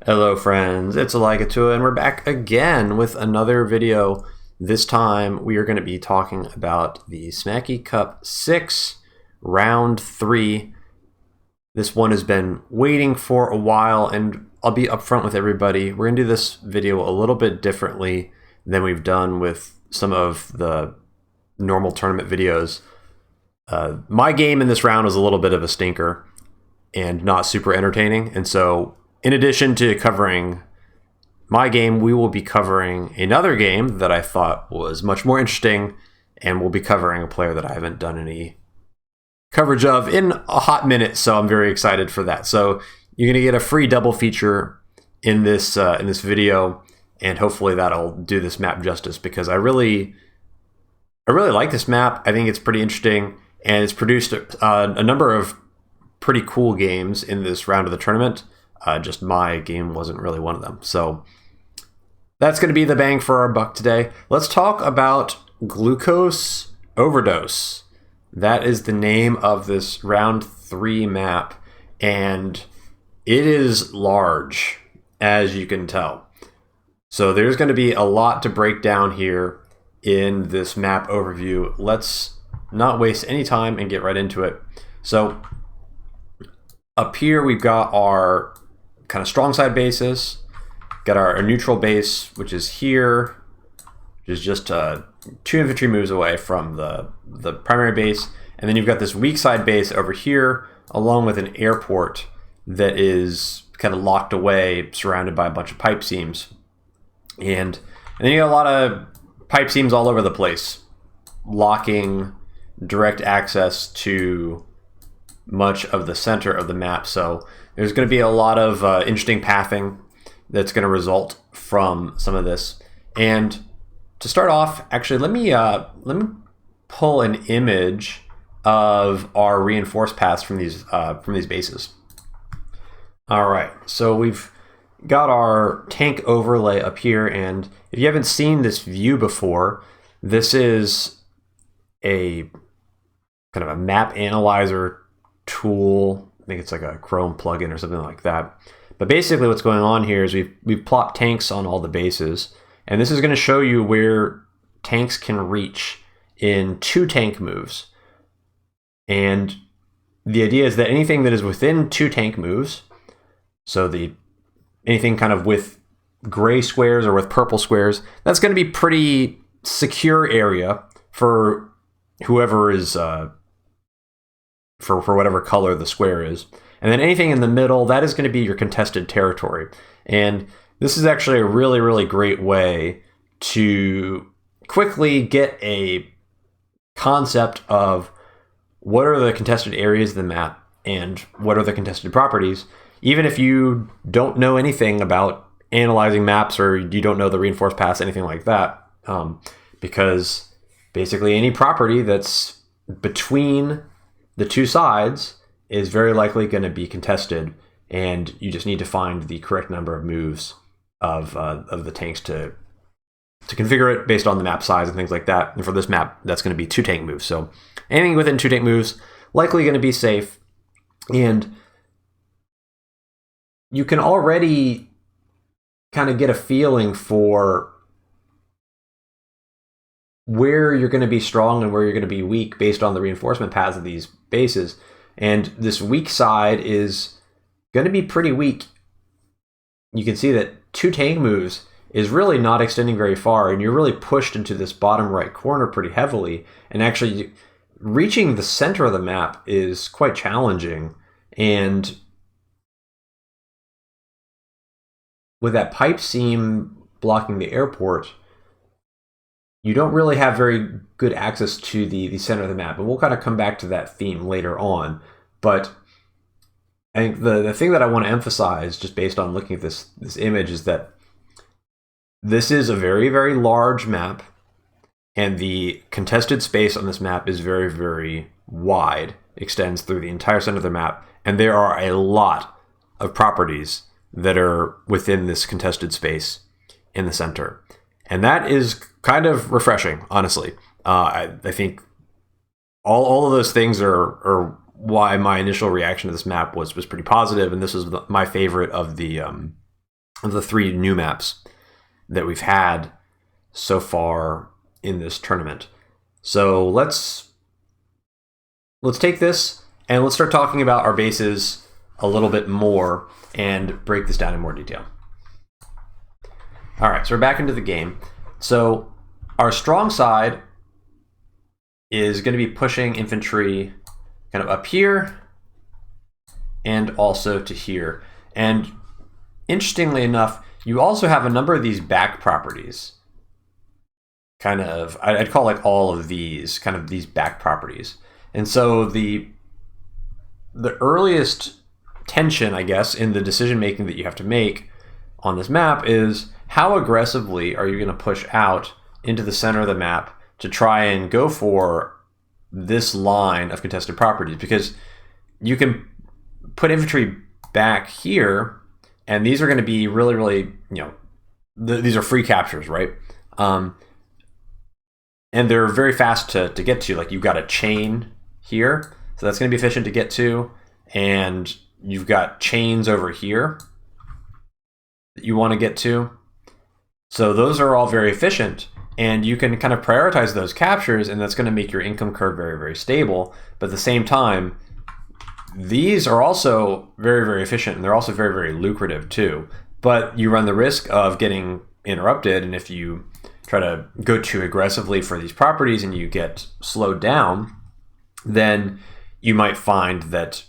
Hello friends, it's Elagatua and we're back again with another video. This time we are going to be talking about the Smacky Cup 6 round 3. This one has been waiting for a while and I'll be upfront with everybody. We're going to do this video a little bit differently than we've done with some of the normal tournament videos. My game in this round was a little bit of a stinker and not super entertaining, and so in addition to covering my game, we will be covering another game that I thought was much more interesting, and we'll be covering a player that I haven't done any coverage of in a hot minute, so I'm very excited for that. So you're going to get a free double feature in this video, and hopefully that'll do this map justice, because I really like this map. I think it's pretty interesting, and it's produced a number of pretty cool games in this round of the tournament. Just my game wasn't really one of them. So that's going to be the bang for our buck today. Let's talk about Glucose Overdose. That is the name of this round 3 map, and it is large, as you can tell. So there's going to be a lot to break down here in this map overview. Let's not waste any time and get right into it. So up here we've got our kind of strong side bases, got our neutral base, which is here, which is just 2 infantry moves away from the primary base, and then you've got this weak side base over here, along with an airport that is kind of locked away, surrounded by a bunch of pipe seams, and then you got a lot of pipe seams all over the place, blocking direct access to much of the center of the map. So there's going to be a lot of interesting pathing that's going to result from some of this. And to start off, actually, let me pull an image of our reinforced paths from these bases. All right, so we've got our tank overlay up here, and if you haven't seen this view before, this is a kind of a map analyzer tool. I think it's like a Chrome plugin or something like that. But basically what's going on here is we've plopped tanks on all the bases, and this is going to show you where tanks can reach in 2 tank moves. And the idea is that anything that is within 2 tank moves, so anything kind of with gray squares or with purple squares, that's going to be pretty secure area for whoever is for whatever color the square is. And then anything in the middle, that is going to be your contested territory. And this is actually a really, really great way to quickly get a concept of what are the contested areas of the map and what are the contested properties, even if you don't know anything about analyzing maps or you don't know the reinforced paths, anything like that, because basically any property that's between the 2 sides is very likely going to be contested, and you just need to find the correct number of moves of the tanks to configure it based on the map size and things like that. And for this map, that's going to be 2 tank moves. So anything within 2 tank moves, likely going to be safe. And you can already kind of get a feeling for where you're going to be strong and where you're going to be weak based on the reinforcement paths of these bases. And this weak side is going to be pretty weak. You can see that 2 tank moves is really not extending very far, and you're really pushed into this bottom right corner pretty heavily. And actually reaching the center of the map is quite challenging. And with that pipe seam blocking the airport, you don't really have very good access to the center of the map. And we'll kind of come back to that theme later on. But I think the thing that I want to emphasize, just based on looking at this image, is that this is a very, very large map, and the contested space on this map is very, very wide, extends through the entire center of the map, and there are a lot of properties that are within this contested space in the center. And that is kind of refreshing, honestly. I think all of those things are why my initial reaction to this map was pretty positive, and this was my favorite of the of the 3 new maps that we've had so far in this tournament. So let's take this and let's start talking about our bases a little bit more and break this down in more detail. All right, so we're back into the game. So our strong side is going to be pushing infantry kind of up here and also to here. And interestingly enough, you also have a number of these back properties. Kind of, I'd call like all of these, kind of these back properties. And so the earliest tension, I guess, in the decision making that you have to make on this map is how aggressively are you going to push out into the center of the map to try and go for this line of contested properties, because you can put infantry back here and these are going to be really, really, these are free captures, right? And they're very fast to get to. Like, you've got a chain here, so that's going to be efficient to get to, and you've got chains over here that you want to get to. So those are all very efficient, and you can kind of prioritize those captures, and that's going to make your income curve very, very stable. But at the same time, these are also very, very efficient, and they're also very, very lucrative too. But you run the risk of getting interrupted, and if you try to go too aggressively for these properties and you get slowed down, then you might find that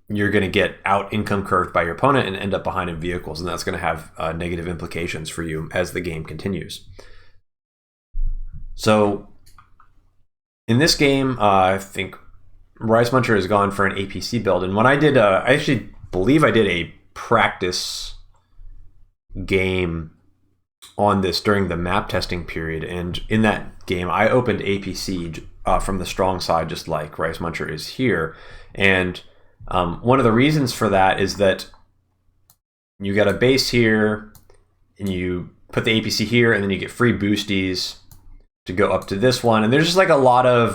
you're going to get out income curved by your opponent and end up behind in vehicles, and that's going to have negative implications for you as the game continues. So in this game, I think Rice Muncher has gone for an APC build, and when I did, I actually believe I did a practice game on this during the map testing period, and in that game I opened APC from the strong side, just like Rice Muncher is here. And one of the reasons for that is that you got a base here and you put the APC here, and then you get free boosties to go up to this one, and there's just like a lot of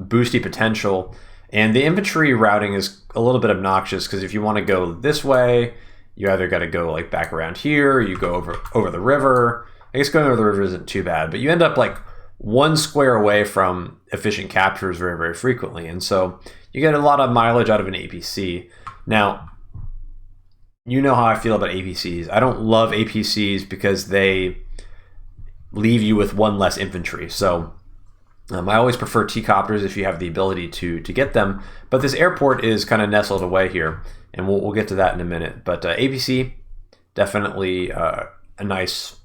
boosty potential. And the infantry routing is a little bit obnoxious, because if you want to go this way, you either got to go like back around here, or you go over the river. I guess going over the river isn't too bad, but you end up like 1 square away from efficient captures very, very frequently. And so you get a lot of mileage out of an APC. Now, you know how I feel about APCs. I don't love APCs because they leave you with 1 less infantry. So I always prefer T-Copters if you have the ability to get them. But this airport is kind of nestled away here, and we'll get to that in a minute. But APC, definitely a nice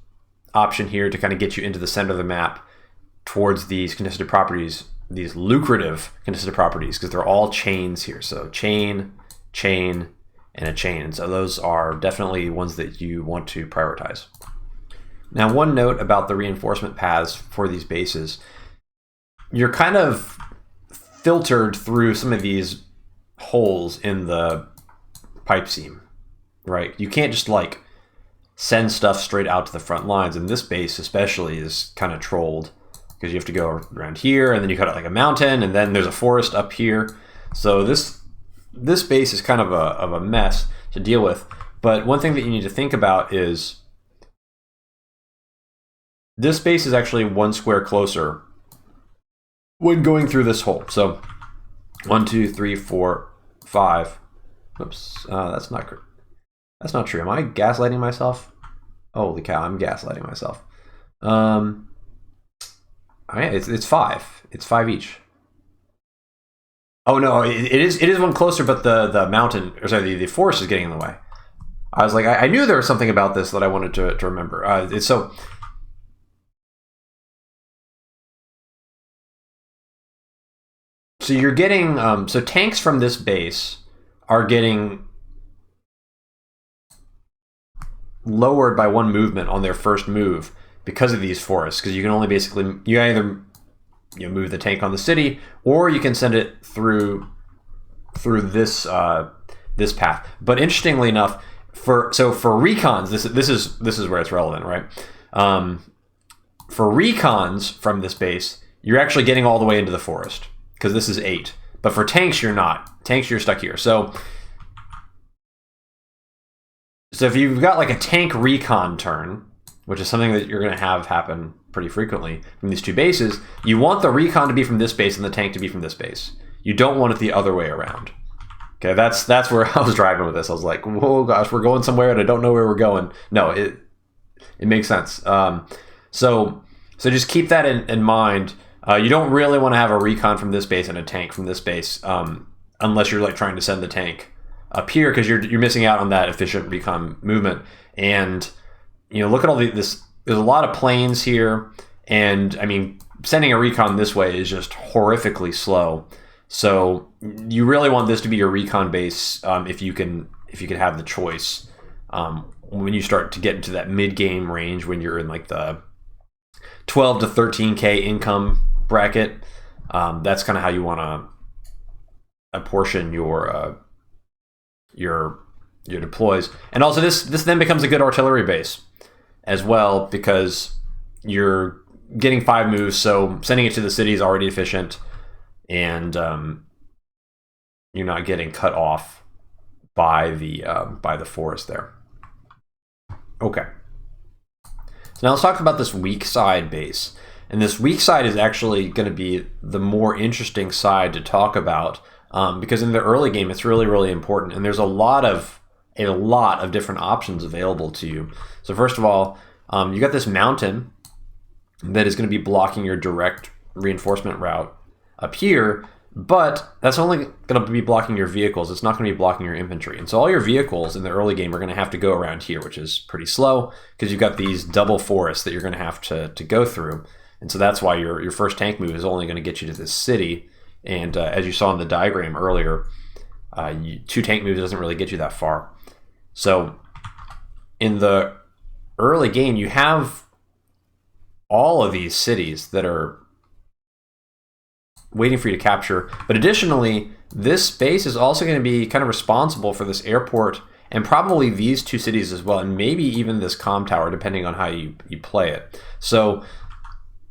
option here to kind of get you into the center of the map towards these contested properties, these lucrative contested properties, because they're all chains here. So chain, chain, and a chain. So those are definitely ones that you want to prioritize. Now, one note about the reinforcement paths for these bases: you're kind of filtered through some of these holes in the pipe seam, right? You can't just like send stuff straight out to the front lines, and this base especially is kind of trolled, because you have to go around here, and then you cut it like a mountain, and then there's a forest up here. So this base is kind of a mess to deal with. But one thing that you need to think about is this base is actually 1 square closer when going through this hole. So 1, 2, 3, 4, 5. Oops, that's not true. Am I gaslighting myself? Holy cow, I'm gaslighting myself. It's 5. It's 5 each. Oh no, it is 1 closer, but the mountain, or sorry, the forest is getting in the way. I was like, I knew there was something about this that I wanted to remember. So you're getting, so tanks from this base are getting lowered by 1 movement on their first move because of these forests, because you can only basically, you either move the tank on the city, or you can send it through this this path. But interestingly enough, for recons, this is where it's relevant, right? For recons from this base, you're actually getting all the way into the forest, because this is 8. But for tanks, you're not. Tanks, you're stuck here. So So if you've got like a tank recon turn, which is something that you're going to have happen pretty frequently from these two bases, you want the recon to be from this base and the tank to be from this base. You don't want it the other way around. Okay, that's where I was driving with this. I was like, whoa, gosh, we're going somewhere and I don't know where we're going. No, it makes sense. So just keep that in mind. You don't really want to have a recon from this base and a tank from this base, unless you're like trying to send the tank up here, because you're missing out on that efficient recon movement. And look at all this. There's a lot of planes here, and I mean, sending a recon this way is just horrifically slow. So you really want this to be your recon base if you can have the choice. When you start to get into that mid-game range, when you're in like the 12 to 13K income bracket, that's kind of how you want to apportion your deploys. And also this then becomes a good artillery base as well, because you're getting 5 moves, so sending it to the city is already efficient, and you're not getting cut off by the forest there. Okay. So now let's talk about this weak side base. And this weak side is actually going to be the more interesting side to talk about, because in the early game it's really, really important, and there's a lot of different options available to you. So first of all, you got this mountain that is going to be blocking your direct reinforcement route up here, but that's only going to be blocking your vehicles. It's not going to be blocking your infantry. And so all your vehicles in the early game are going to have to go around here, which is pretty slow because you've got these double forests that you're going to have to go through. And so that's why your first tank move is only going to get you to this city. And as you saw in the diagram earlier, 2 tank moves doesn't really get you that far. So in the early game, you have all of these cities that are waiting for you to capture. But additionally, this base is also going to be kind of responsible for this airport and probably these 2 cities as well, and maybe even this comm tower, depending on how you play it. So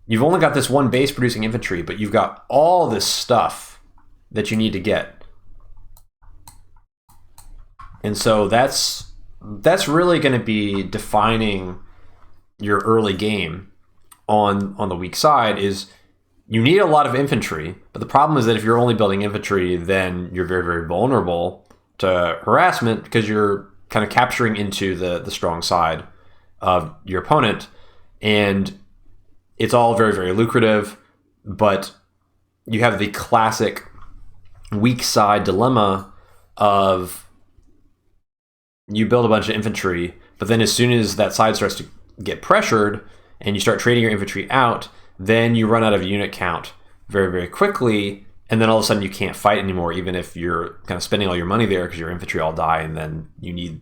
you've only got this one base producing infantry, but you've got all this stuff that you need to get. And so that's really going to be defining your early game on the weak side. Is you need a lot of infantry, but the problem is that if you're only building infantry, then you're very, very vulnerable to harassment because you're kind of capturing into the strong side of your opponent, and it's all very, very lucrative, but you have the classic weak side dilemma of you build a bunch of infantry, but then as soon as that side starts to get pressured and you start trading your infantry out, then you run out of unit count very, very quickly, and then all of a sudden you can't fight anymore, even if you're kind of spending all your money there because your infantry all die, and then you need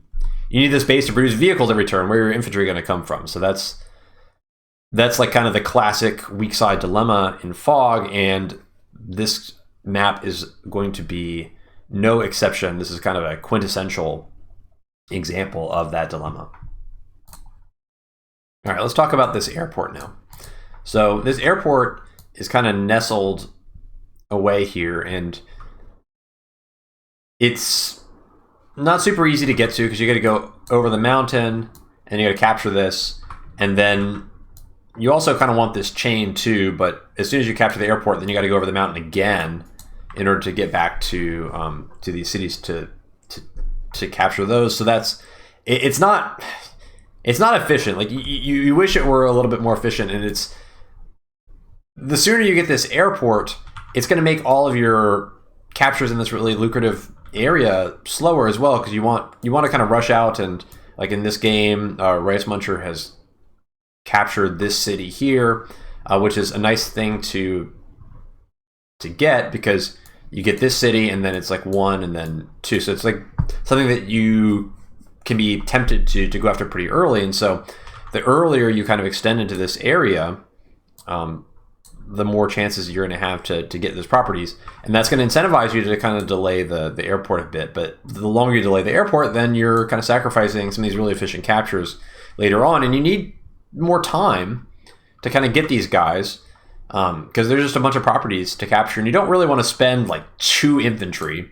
this base to produce vehicles every turn. Where your infantry going to come from? So that's like kind of the classic weak side dilemma in Fog, and this map is going to be no exception. This is kind of a quintessential example of that dilemma. All right, let's talk about this airport now. So this airport is kind of nestled away here, and it's not super easy to get to because you got to go over the mountain and you got to capture this, and then you also kind of want this chain too, but as soon as you capture the airport, then you got to go over the mountain again in order to get back to these cities to capture those. So it's not efficient. Like you wish it were a little bit more efficient, and it's the sooner you get this airport, it's going to make all of your captures in this really lucrative area slower as well, because you want to kind of rush out, and like in this game, Rice Muncher has captured this city here, which is a nice thing to get, because you get this city and then it's like 1 and then 2, so it's like something that you can be tempted to go after pretty early. And so the earlier you kind of extend into this area, the more chances you're going to have to get those properties, and that's going to incentivize you to kind of delay the airport a bit. But the longer you delay the airport, then you're kind of sacrificing some of these really efficient captures later on, and you need more time to kind of get these guys, because there's just a bunch of properties to capture, and you don't really want to spend like 2 infantry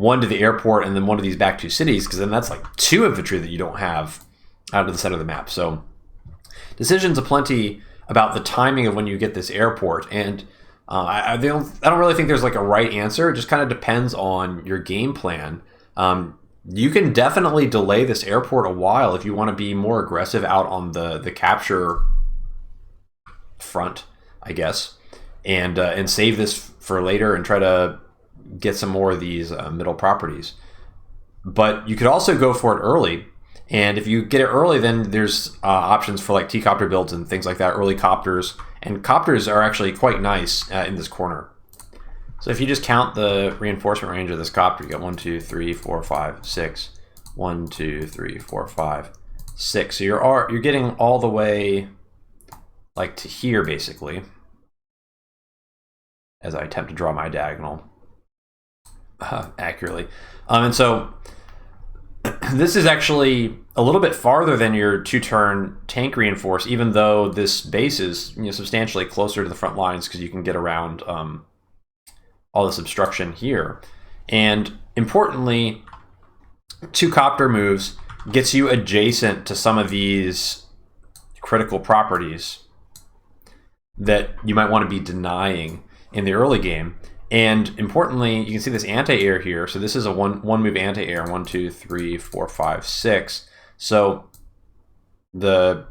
one to the airport and then one of these back 2 cities, because then that's like 2 infantry that you don't have out of the center of the map. So decisions aplenty about the timing of when you get this airport, and I don't really think there's like a right answer. It just kind of depends on your game plan. You can definitely delay this airport a while if you want to be more aggressive out on the capture front, I guess, and save this for later and try to get some more of these middle properties. But you could also go for it early, and if you get it early, then there's options for like T-Copter builds and things like that, early copters, and copters are actually quite nice in this corner. So if you just count the reinforcement range of this copter, you got 1, 2, 3, 4, 5, 6. 1, 2, 3, 4, 5, 6. So you're getting all the way like to here, basically, as I attempt to draw my diagonal accurately. And so this is actually a little bit farther than your 2-turn tank reinforce, even though this base is substantially closer to the front lines, because you can get around all this obstruction here. And importantly, 2 copter moves gets you adjacent to some of these critical properties that you might want to be denying in the early game. And importantly, you can see this anti-air here. So this is a one move anti-air. 1, 2, 3, 4, 5, 6. So the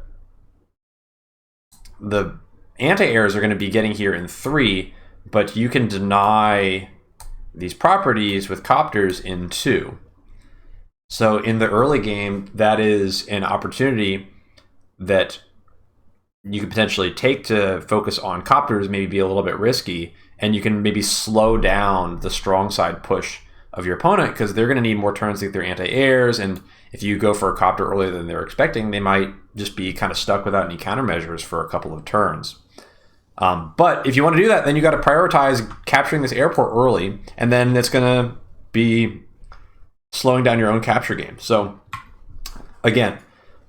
anti-airs are going to be getting here in 3, but you can deny these properties with copters in 2. So in the early game, that is an opportunity that you could potentially take to focus on copters, maybe be a little bit risky, and you can maybe slow down the strong side push of your opponent, because they're going to need more turns to get their anti-airs, and if you go for a copter earlier than they're expecting, they might just be kind of stuck without any countermeasures for a couple of turns. But if you want to do that, then you got to prioritize capturing this airport early, and then it's going to be slowing down your own capture game. So again,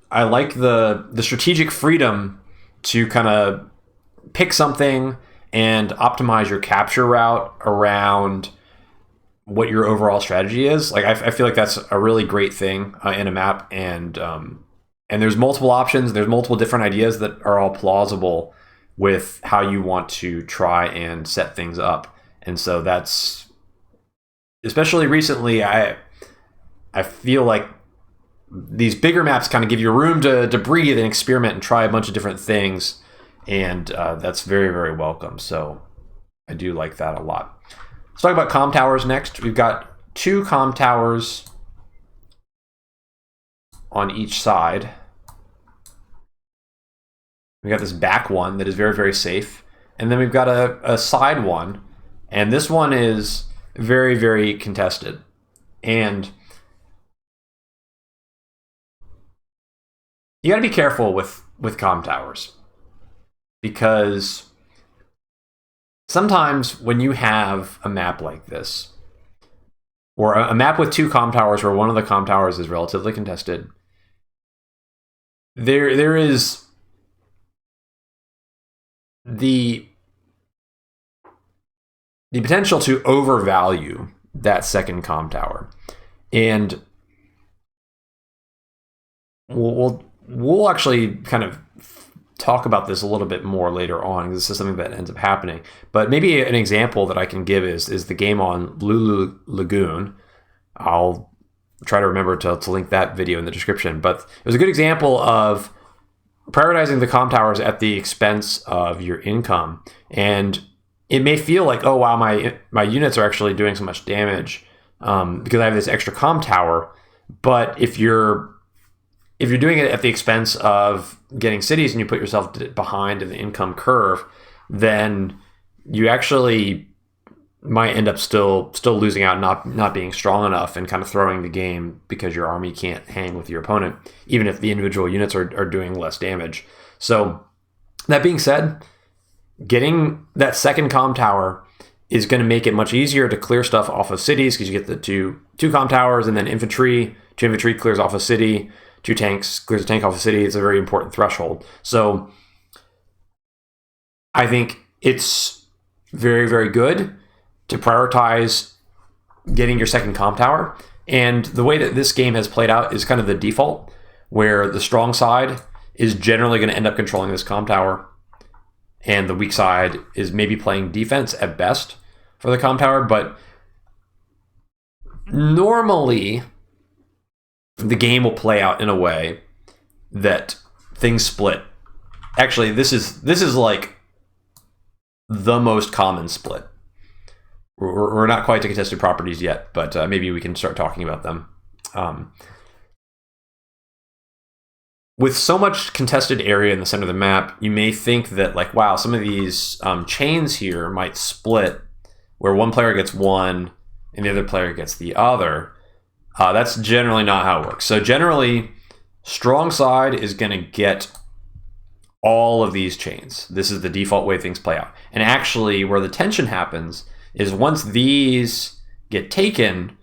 I like the strategic freedom to kind of pick something and optimize your capture route around what your overall strategy is. Like I feel like that's a really great thing in a map, and there's multiple options. There's multiple different ideas that are all plausible with how you want to try and set things up. And so that's, especially recently, I feel like these bigger maps kind of give you room to breathe and experiment and try a bunch of different things, and that's very, very welcome. So I do like that a lot. Let's talk about comm towers next. We've got 2 comm towers on each side. We got this back one that is very, very safe, and then we've got a side one, and this one is very, very contested. And you got to be careful with comm towers, because sometimes when you have a map like this, or a map with 2 comm towers where one of the comm towers is relatively contested, there is the potential to overvalue that second comm tower. And we'll actually kind of talk about this a little bit more later on, because this is something that ends up happening. But maybe an example that I can give is the game on Lulu Lagoon. I'll try to remember to link that video in the description. But it was a good example of prioritizing the comm towers at the expense of your income. And it may feel like, oh wow, my units are actually doing so much damage because I have this extra comm tower. But if you're doing it at the expense of getting cities and you put yourself behind in the income curve, then you actually might end up still losing out, not being strong enough, and kind of throwing the game because your army can't hang with your opponent, even if the individual units are doing less damage. So that being said, getting that second comm tower is going to make it much easier to clear stuff off of cities, because you get the two comm towers, and then infantry. 2 infantry clears off a city. 2 tanks clears a tank off a city. It's a very important threshold. So I think it's very, very good to prioritize getting your second comp tower. And the way that this game has played out is kind of the default, where the strong side is generally going to end up controlling this comp tower, and the weak side is maybe playing defense at best for the comp tower. But normally, the game will play out in a way that things split. Actually, this is like the most common split. We're not quite to contested properties yet, but maybe we can start talking about them. With so much contested area in the center of the map, you may think that, like, wow, some of these chains here might split, where one player gets one and the other player gets the other. That's generally not how it works. So generally, strong side is going to get all of these chains. This is the default way things play out. And actually, where the tension happens is once these get taken,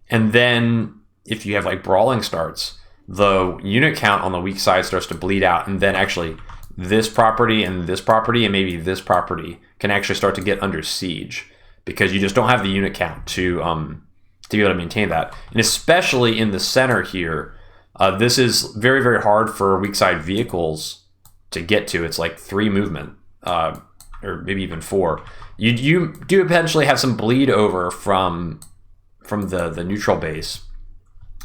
and then if you have like brawling starts, the unit count on the weak side starts to bleed out, and then actually this property and maybe this property can actually start to get under siege, because you just don't have the unit count to be able to maintain that. And especially in the center here, this is very, very hard for weak side vehicles to get to. It's like 3 movement, or maybe even 4. You do eventually have some bleed over from the neutral base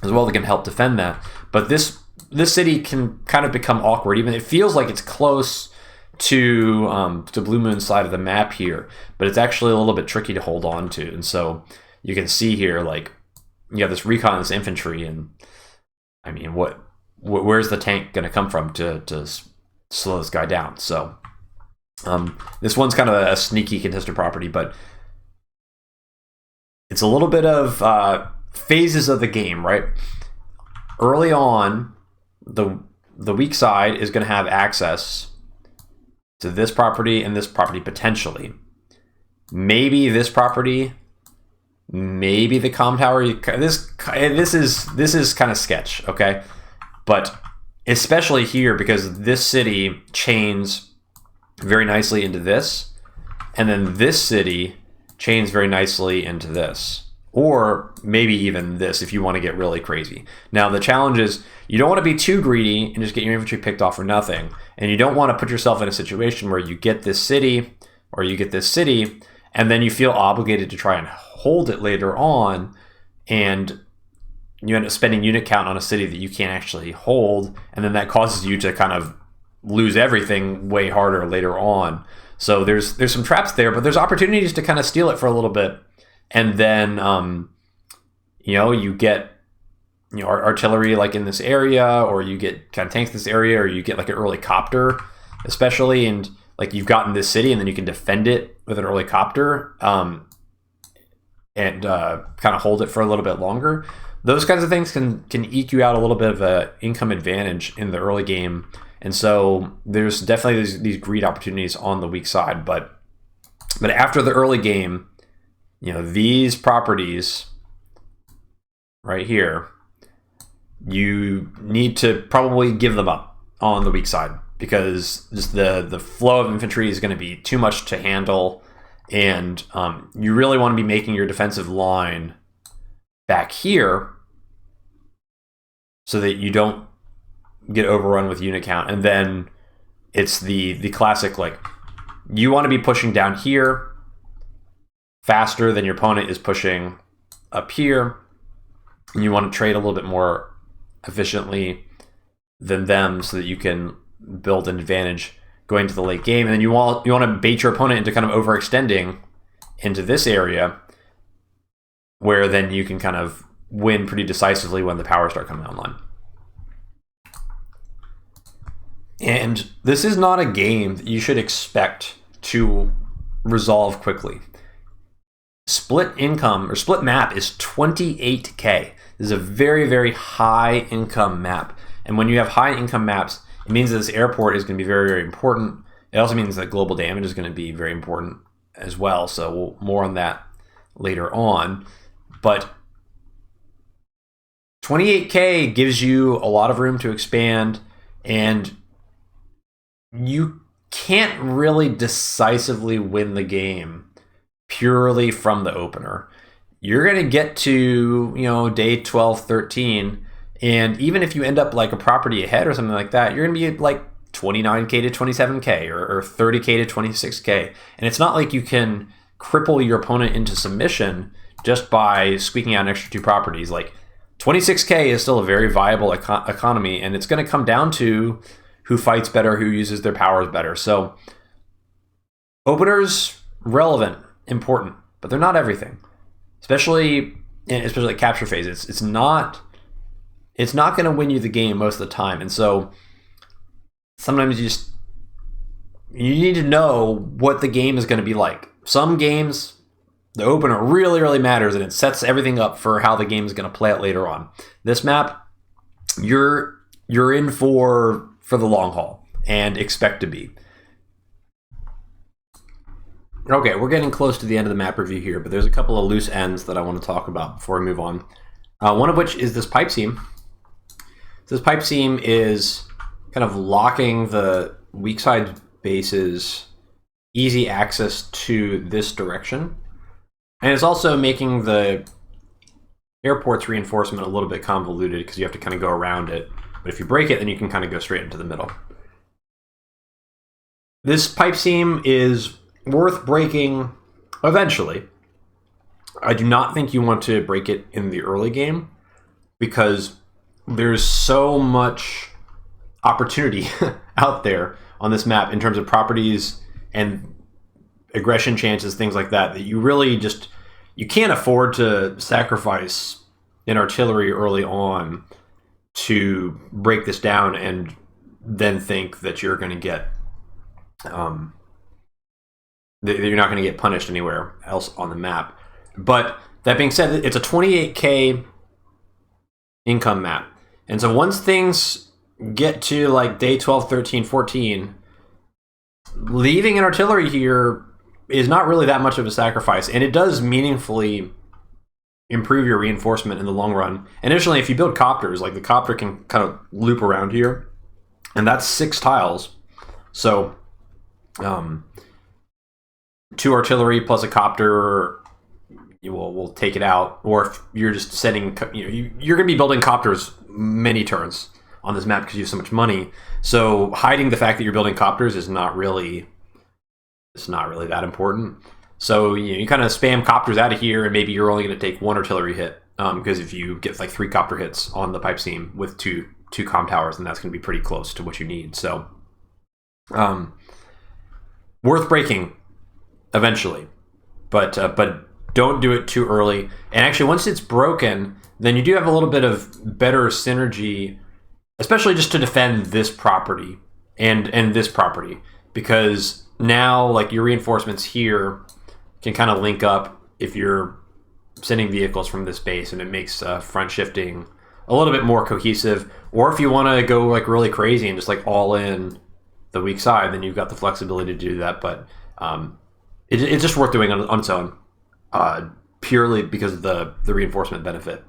as well that can help defend that. But this city can kind of become awkward. Even it feels like it's close to Blue Moon's side of the map here, but it's actually a little bit tricky to hold on to. And so you can see here, like, you have this recon, this infantry, and I mean, where's the tank going to come from to slow this guy down? So this one's kind of a sneaky contested property, but it's a little bit of phases of the game, right? Early on, the weak side is going to have access to this property and this property potentially. Maybe this property, maybe the comm tower. This is kind of sketch, okay? But especially here, because this city chains very nicely into this, and then this city chains very nicely into this, or maybe even this if you want to get really crazy. Now the challenge is you don't want to be too greedy and just get your infantry picked off for nothing, and you don't want to put yourself in a situation where you get this city or you get this city and then you feel obligated to try and hold it later on, and you end up spending unit count on a city that you can't actually hold, and then that causes you to kind of lose everything way harder later on. So there's some traps there, but there's opportunities to kind of steal it for a little bit, and then you get artillery like in this area, or you get kind of tanks in this area, or you get like an early copter, especially, and like you've gotten this city, and then you can defend it with an early copter, and kind of hold it for a little bit longer. Those kinds of things can eke you out a little bit of an income advantage in the early game. And so there's definitely these greed opportunities on the weak side. But after the early game, these properties right here, you need to probably give them up on the weak side, because just the flow of infantry is going to be too much to handle. And you really want to be making your defensive line back here so that you don't get overrun with unit count. And then it's the classic, like, you want to be pushing down here faster than your opponent is pushing up here, and you want to trade a little bit more efficiently than them so that you can build an advantage going to the late game. And then you want to bait your opponent into kind of overextending into this area, where then you can kind of win pretty decisively when the powers start coming online. And this is not a game that you should expect to resolve quickly. Split income or split map is 28K. This is a very, very high income map. And when you have high income maps, it means that this airport is going to be very, very important. It also means that global damage is going to be very important as well. So more on that later on. But 28K gives you a lot of room to expand, and you can't really decisively win the game purely from the opener. you're going to get to, day 12, 13. And even if you end up like a property ahead or something like that, you're going to be like 29K to 27K or 30K to 26K. And it's not like you can cripple your opponent into submission just by squeaking out an extra 2 properties. Like 26K is still a very viable economy, and it's going to come down to who fights better, who uses their powers better. So openers, relevant, important, but they're not everything. Especially like capture phase. It's not going to win you the game most of the time. And so sometimes you need to know what the game is going to be like. Some games, the opener really, really matters, and it sets everything up for how the game is going to play out later on. This map, you're in for the long haul, and expect to be. Okay, we're getting close to the end of the map review here, but there's a couple of loose ends that I want to talk about before we move on. One of which is this pipe seam. This pipe seam is kind of locking the weak side bases easy access to this direction. And it's also making the airport's reinforcement a little bit convoluted because you have to kind of go around it. But if you break it, then you can kind of go straight into the middle. This pipe seam is worth breaking eventually. I do not think you want to break it in the early game because there's so much opportunity out there on this map in terms of properties and aggression chances, things like that, that you really you can't afford to sacrifice an artillery early on to break this down and then think that you're going to get that you're not going to get punished anywhere else on the map. But that being said, it's a 28K income map. And so once things get to like day 12, 13, 14, leaving an artillery here is not really that much of a sacrifice. And it does meaningfully improve your reinforcement in the long run. Initially, if you build copters, like the copter can kind of loop around here. And that's 6 tiles. So 2 artillery plus a copter will take it out. Or if you're just sending, you're going to be building copters many turns on this map because you have so much money. So hiding the fact that you're building copters is not really that important. So you kind of spam copters out of here, and maybe you're only going to take 1 artillery hit because if you get like 3 copter hits on the pipe seam with two comm towers, then that's going to be pretty close to what you need. So worth breaking eventually, but don't do it too early. And actually, once it's broken, then you do have a little bit of better synergy, especially just to defend this property and this property, because now like your reinforcements here can kind of link up if you're sending vehicles from this base, and it makes front shifting a little bit more cohesive. Or if you want to go like really crazy and just like all in the weak side, then you've got the flexibility to do that. But it's just worth doing on its own, purely because of the reinforcement benefit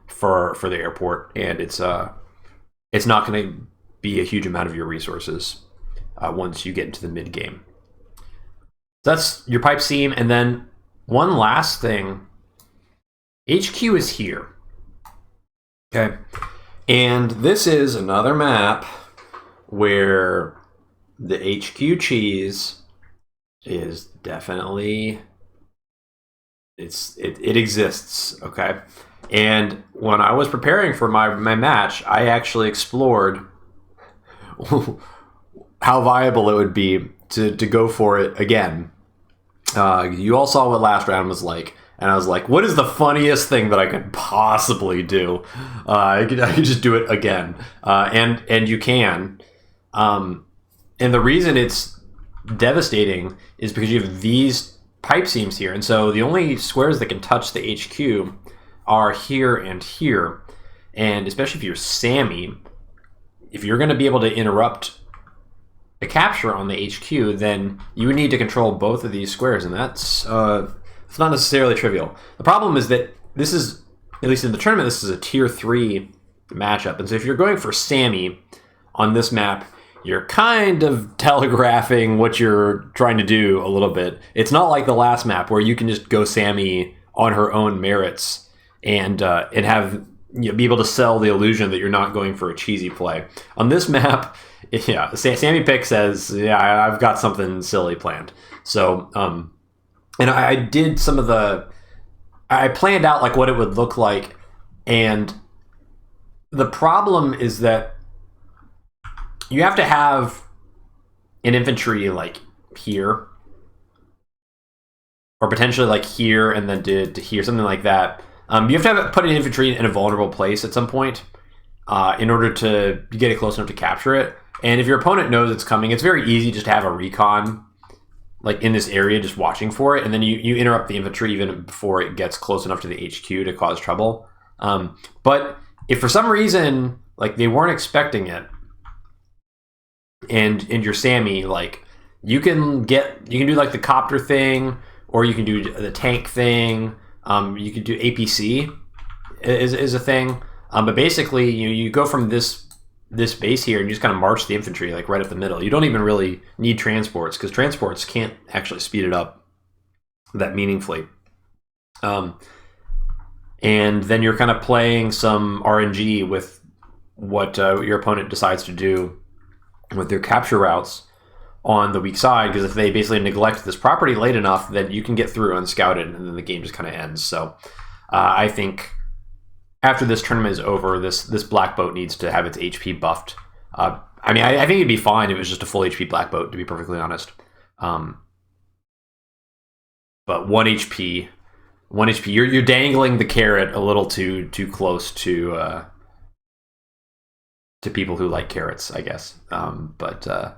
for the airport, and it's not going to be a huge amount of your resources once you get into the mid game. That's your pipe seam. And then one last thing, HQ is here. Okay, and this is another map where the HQ cheese is definitely it exists. Okay, and when I was preparing for my match, I actually explored how viable it would be to go for it again. You all saw what last round was like, and I was like, what is the funniest thing that I could possibly do? I could just do it again, and you can. And the reason it's devastating is because you have these pipe seams here, and so the only squares that can touch the HQ are here and here. And especially if you're Sammy, if you're going to be able to interrupt a capture on the HQ, then you need to control both of these squares, and that's it's not necessarily trivial. The problem is that this is, at least in the tournament, this is a tier 3 matchup, and so if you're going for Sammy on this map, you're kind of telegraphing what you're trying to do a little bit. It's not like the last map where you can just go Sammy on her own merits and have be able to sell the illusion that you're not going for a cheesy play. On this map, yeah, Sammy Pick says, yeah, I've got something silly planned. So, and I did some of I planned out like what it would look like, and the problem is that you have to have an infantry like here, or potentially like here and then to here, something like that. You have to put an infantry in a vulnerable place at some point in order to get it close enough to capture it. And if your opponent knows it's coming, it's very easy just to have a recon like in this area just watching for it, and then you interrupt the infantry even before it gets close enough to the HQ to cause trouble. But if for some reason like they weren't expecting it, and you're Sammy, like you can do like the copter thing, or you can do the tank thing. You could do APC is a thing, but basically you go from this base here and you just kind of march the infantry like right up the middle. You don't even really need transports because transports can't actually speed it up that meaningfully. And then you're kind of playing some RNG with what your opponent decides to do with their capture routes on the weak side, because if they basically neglect this property late enough, then you can get through unscouted and then the game just kind of ends. So I think after this tournament is over, this black boat needs to have its HP buffed. I mean, I think it'd be fine if it was just a full HP black boat, to be perfectly honest. But 1 HP, you're dangling the carrot a little too close to people who like carrots, I guess. But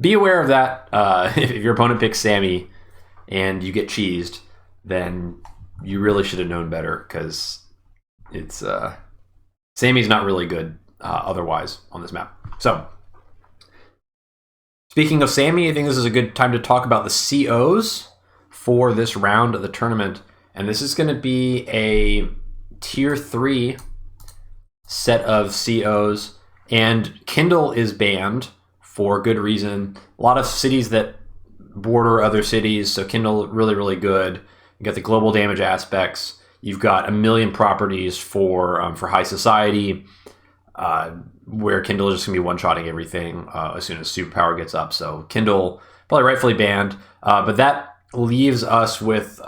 be aware of that. If your opponent picks Sammy and you get cheesed, then you really should have known better, because it's Sammy's not really good otherwise on this map. So, speaking of Sammy, I think this is a good time to talk about the COs for this round of the tournament. And this is going to be a tier 3 set of COs, and Kindle is banned for good reason. A lot of cities that border other cities, so Kindle really, really good. You got the global damage aspects. You've got a million properties for high society, where Kindle is just gonna be one-shotting everything as soon as superpower gets up. So Kindle probably rightfully banned, but that leaves us with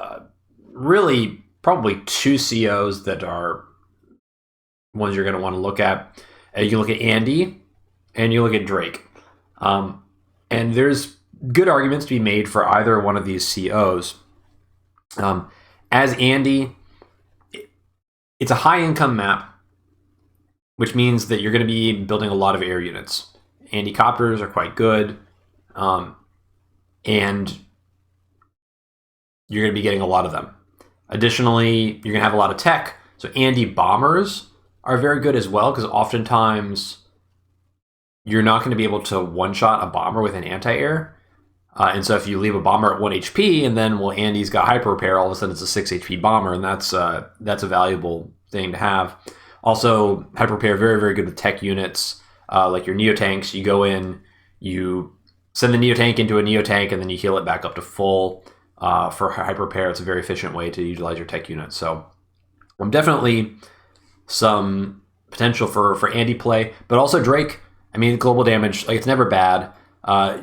really probably 2 COs that are ones you're gonna want to look at. You can look at Andy and you look at Drake. And there's good arguments to be made for either one of these COs. As Andy, it's a high-income map, which means that you're going to be building a lot of air units. Andy copters are quite good, and you're going to be getting a lot of them. Additionally, you're going to have a lot of tech, so Andy bombers are very good as well, because oftentimes you're not going to be able to one-shot a bomber with an anti-air. And so if you leave a bomber at 1 HP and then, well, Andy's got hyper repair, all of a sudden it's a 6 HP bomber, and that's a valuable thing to have. Also, hyper repair, very, very good with tech units, like your Neotanks. You go in, you send the Neotank into a Neotank, and then you heal it back up to full. For hyper repair, it's a very efficient way to utilize your tech units. So definitely some potential for Andy play, but also Drake. I mean, global damage, like, it's never bad.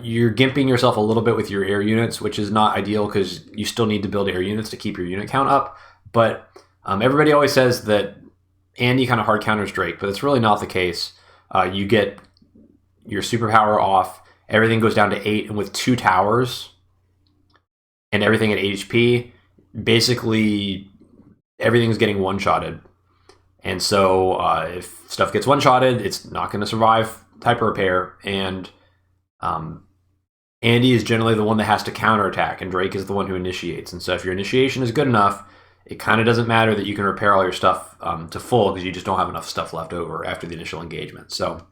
You're gimping yourself a little bit with your air units, which is not ideal because you still need to build air units to keep your unit count up. But everybody always says that Andy kind of hard counters Drake, but it's really not the case. You get your superpower off, everything goes down to 8, and with 2 towers and everything at 8 HP, basically everything's getting one-shotted. And so if stuff gets one-shotted, it's not going to survive hyper repair, and Andy is generally the one that has to counterattack, and Drake is the one who initiates. And so if your initiation is good enough, it kind of doesn't matter that you can repair all your stuff to full, because you just don't have enough stuff left over after the initial engagement. So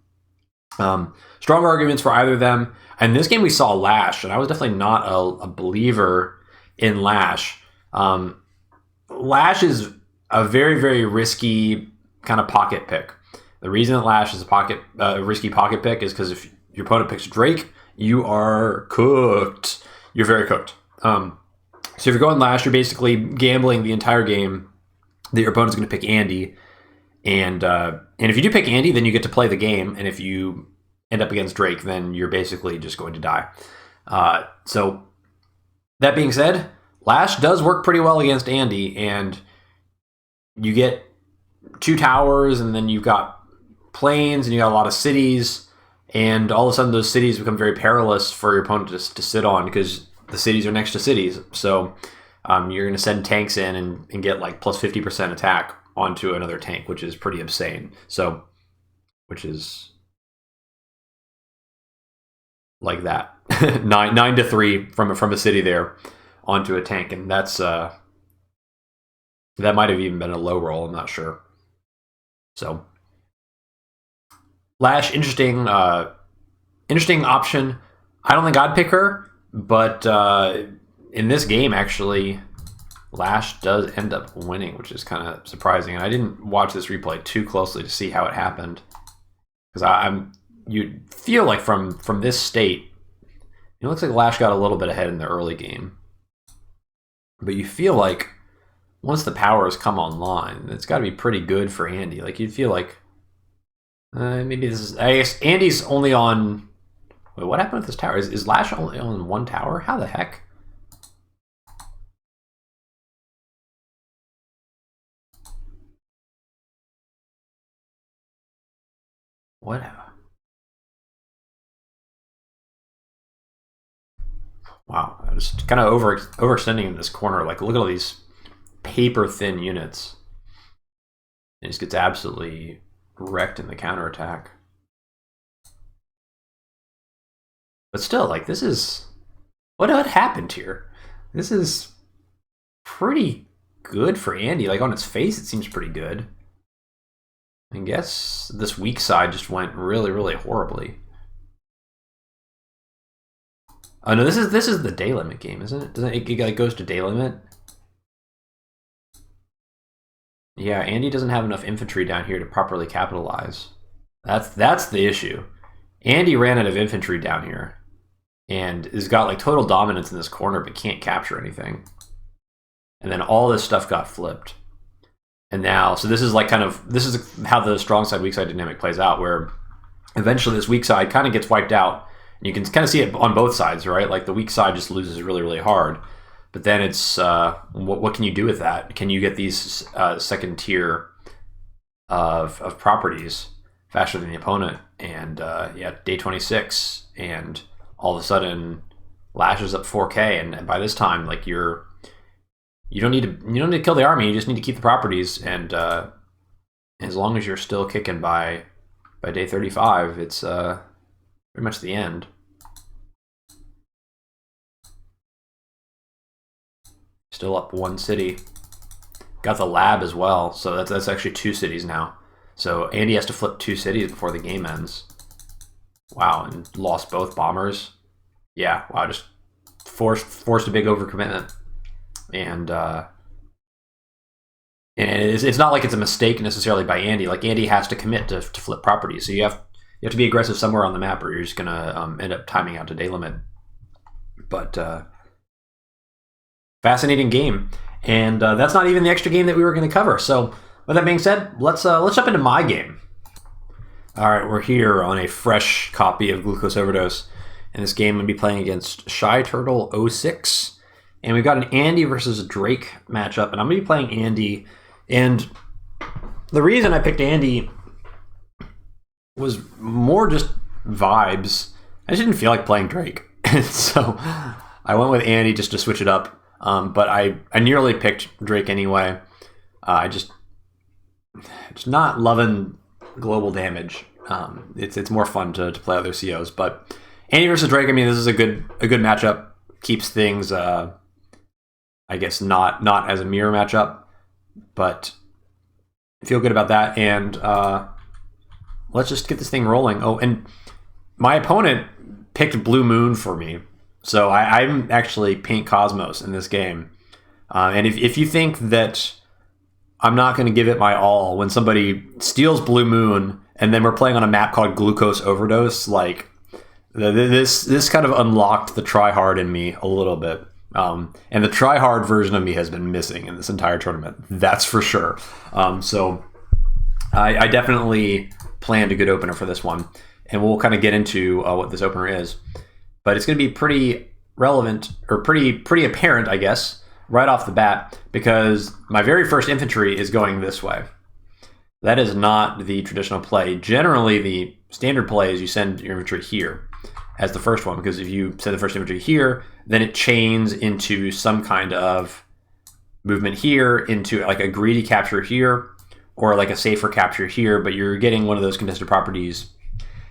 strong arguments for either of them. And this game we saw Lash, and I was definitely not a believer in Lash. Lash is a very, very risky kind of pocket pick. The reason that Lash is a risky pocket pick is because if your opponent picks Drake, you are cooked. You're very cooked. So if you're going Lash, you're basically gambling the entire game that your opponent's going to pick Andy. And if you do pick Andy, then you get to play the game. And if you end up against Drake, then you're basically just going to die. So that being said, Lash does work pretty well against Andy. And you get 2 towers, and then you've got plains, and you got a lot of cities. And all of a sudden, those cities become very perilous for your opponent to sit on because the cities are next to cities. So you're going to send tanks in and get like plus 50% attack onto another tank, which is pretty insane. So, which is like that. 9-3 from a city there onto a tank. And that's that might have even been a low roll. I'm not sure. So Lash, interesting option. I don't think I'd pick her, but in this game, actually, Lash does end up winning, which is kind of surprising. And I didn't watch this replay too closely to see how it happened, because you feel like from this state, it looks like Lash got a little bit ahead in the early game, but you feel like once the powers come online, it's got to be pretty good for Andy. Like you'd feel like maybe this is. I guess Andy's only on. Wait, what happened with this tower? Is Lash only on 1 tower? How the heck? What? Wow, I just kind of overextending in this corner. Like, look at all these paper thin units. It just gets absolutely wrecked in the counterattack. But still, like, this is... What happened here? This is pretty good for Andy. Like, on its face, it seems pretty good. I guess this weak side just went really, really horribly. Oh no, this is the day limit game, isn't it? Doesn't it goes to day limit? Yeah, Andy doesn't have enough infantry down here to properly capitalize. That's the issue. Andy ran out of infantry down here and has got like total dominance in this corner but can't capture anything. And then all this stuff got flipped. And now, so this is like this is how the strong side, weak side dynamic plays out, where eventually this weak side kind of gets wiped out. And you can kind of see it on both sides, right? Like the weak side just loses really, really hard. But then it's, what can you do with that? Can you get these second tier of properties faster than the opponent? And yeah, day 26, and all of a sudden Lash is up 4K, and by this time, like you don't need to kill the army. You just need to keep the properties, and as long as you're still kicking by day 35, it's pretty much the end. Still up 1 city. Got the lab as well, so that's actually 2 cities now. So Andy has to flip 2 cities before the game ends. Wow, and lost both bombers. Yeah, wow, just forced a big overcommitment. And it's not like it's a mistake necessarily by Andy. Like Andy has to commit to flip properties, so you have to be aggressive somewhere on the map, or you're just gonna end up timing out to day limit. But fascinating game, and that's not even the extra game that we were going to cover. So with that being said, let's jump into my game. All right, we're here on a fresh copy of Glucose Overdose. In this game, I'm going to be playing against Shy Turtle 06. And we've got an Andy versus Drake matchup. And I'm going to be playing Andy. And the reason I picked Andy was more just vibes. I just didn't feel like playing Drake. So I went with Andy just to switch it up. But I nearly picked Drake anyway. Just not loving global damage. It's more fun to play other COs. But Andy versus Drake, I mean, this is a good matchup. Keeps things, I guess, not as a mirror matchup, but I feel good about that. And let's just get this thing rolling. Oh, and my opponent picked Blue Moon for me, so I'm actually Paint Cosmos in this game. And if you think that I'm not going to give it my all when somebody steals Blue Moon and then we're playing on a map called Glucose Overdose, like this kind of unlocked the try hard in me a little bit. And the try-hard version of me has been missing in this entire tournament. That's for sure. So I definitely planned a good opener for this one. And we'll kind of get into what this opener is. But it's going to be pretty relevant, or pretty apparent, I guess, right off the bat, because my very first infantry is going this way. That is not the traditional play. Generally, the standard play is you send your infantry here as the first one, because if you send the first infantry here, then it chains into some kind of movement here, into like a greedy capture here, or like a safer capture here, but you're getting one of those contested properties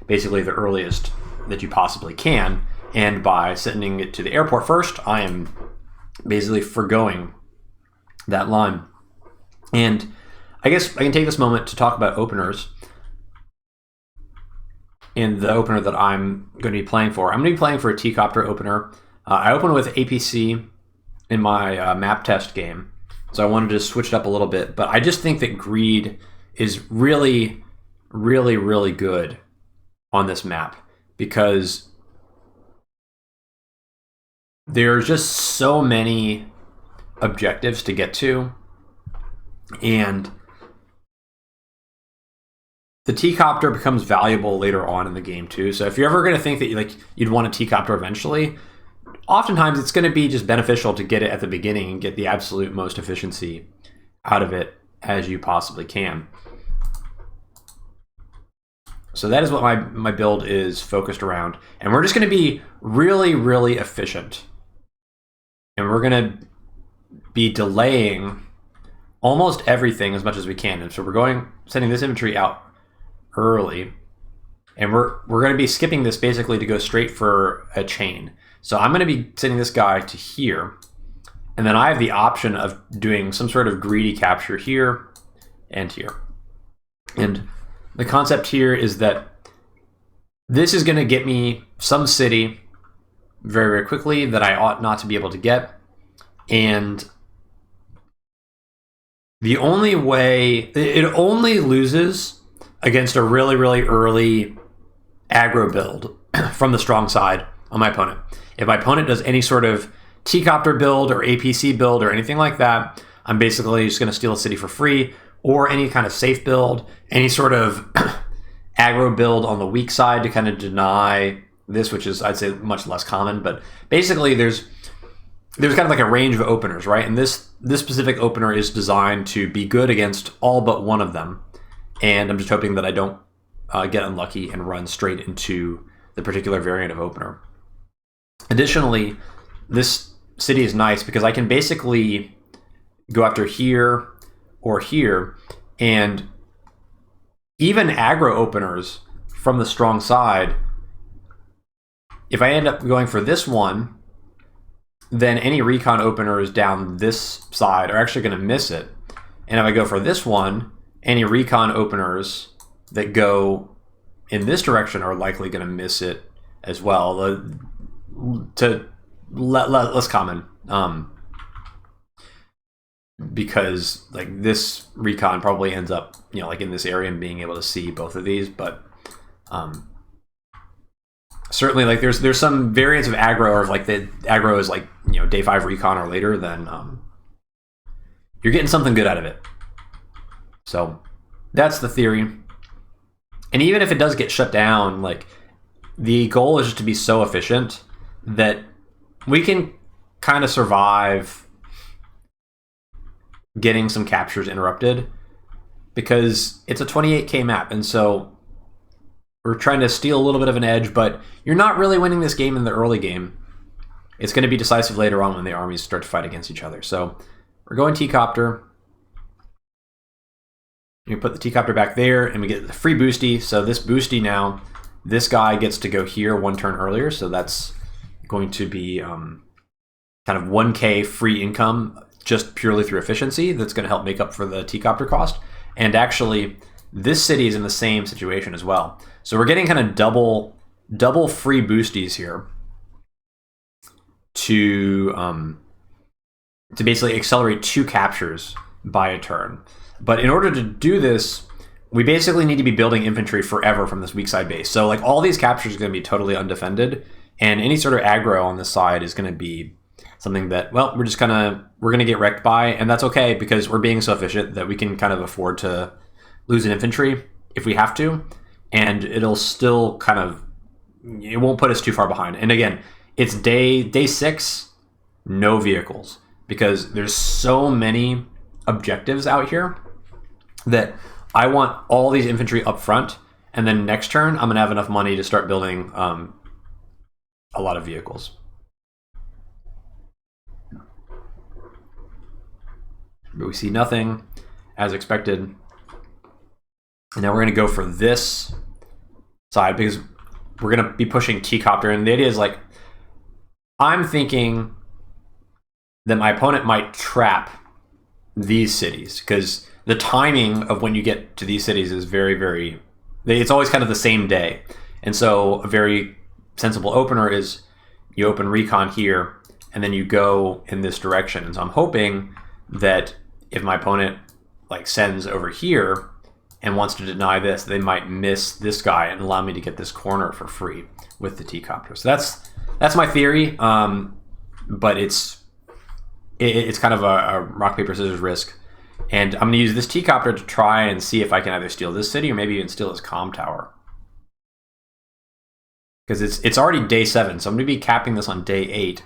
basically the earliest that you possibly can. And by sending it to the airport first, I am basically forgoing that line. And I guess I can take this moment to talk about openers. And the opener that I'm going to be playing for, I'm going to be playing for a T-Copter opener. I opened with APC in my map test game, so I wanted to switch it up a little bit. But I just think that greed is really, really, really good on this map, because there's just so many objectives to get to, and the T-Copter becomes valuable later on in the game too. So if you're ever going to think that you'd want a T-Copter eventually, oftentimes it's going to be just beneficial to get it at the beginning and get the absolute most efficiency out of it as you possibly can. So that is what my build is focused around. And we're just going to be really, really efficient. And we're going to be delaying almost everything as much as we can. And so we're sending this infantry out early. And we're going to be skipping this basically to go straight for a chain. So I'm going to be sending this guy to here. And then I have the option of doing some sort of greedy capture here and here. And the concept here is that this is going to get me some city very, very quickly that I ought not to be able to get. And the only way, it only loses against a really, really early aggro build from the strong side on my opponent. If my opponent does any sort of T-Copter build or APC build or anything like that, I'm basically just going to steal a city for free, or any kind of safe build, any sort of aggro build on the weak side to kind of deny this, which is, I'd say, much less common. But basically, there's kind of like a range of openers, right? And this specific opener is designed to be good against all but one of them. And I'm just hoping that I don't get unlucky and run straight into the particular variant of opener. Additionally, this city is nice because I can basically go after here or here, and even aggro openers from the strong side, if I end up going for this one, then any recon openers down this side are actually going to miss it. And if I go for this one, any recon openers that go in this direction are likely going to miss it as well. Less common. Because like this recon probably ends up, like in this area and being able to see both of these, but certainly like there's some variants of aggro, or if like the aggro is like day 5 recon or later, then you're getting something good out of it. So that's the theory. And even if it does get shut down, like the goal is just to be so efficient that we can kind of survive getting some captures interrupted, because it's a 28k map, and so we're trying to steal a little bit of an edge, but you're not really winning this game in the early game. It's going to be decisive later on when the armies start to fight against each other. So we're going T-Copter. We put the T-Copter back there, and we get the free boosty. So this boosty now, this guy gets to go here one turn earlier, so that's going to be kind of 1k free income just purely through efficiency. That's going to help make up for the T-Copter cost. And actually, this city is in the same situation as well. So we're getting kind of double free boosties here to basically accelerate 2 captures by a turn. But in order to do this, we basically need to be building infantry forever from this weak side base. So like all these captures are going to be totally undefended, and any sort of aggro on this side is going to be something that, well, we're going to get wrecked by, and that's okay because we're being so efficient that we can kind of afford to lose an infantry if we have to, and it'll still kind of, it won't put us too far behind. And again, it's day 6, no vehicles, because there's so many objectives out here that I want all these infantry up front, and then next turn I'm gonna have enough money to start building a lot of vehicles. But we see nothing as expected. And now we're gonna go for this side because we're gonna be pushing T-Copter, and the idea is like, I'm thinking that my opponent might trap these cities because the timing of when you get to these cities is very, it's always kind of the same day. And so a very sensible opener is you open recon here and then you go in this direction. And so I'm hoping that if my opponent like sends over here and wants to deny this, they might miss this guy and allow me to get this corner for free with the T-Copter. So that's my theory, but it's kind of a rock, paper, scissors risk. And I'm going to use this T-Copter to try and see if I can either steal this city or maybe even steal his comm tower. Because it's already day 7, so I'm going to be capping this on day 8.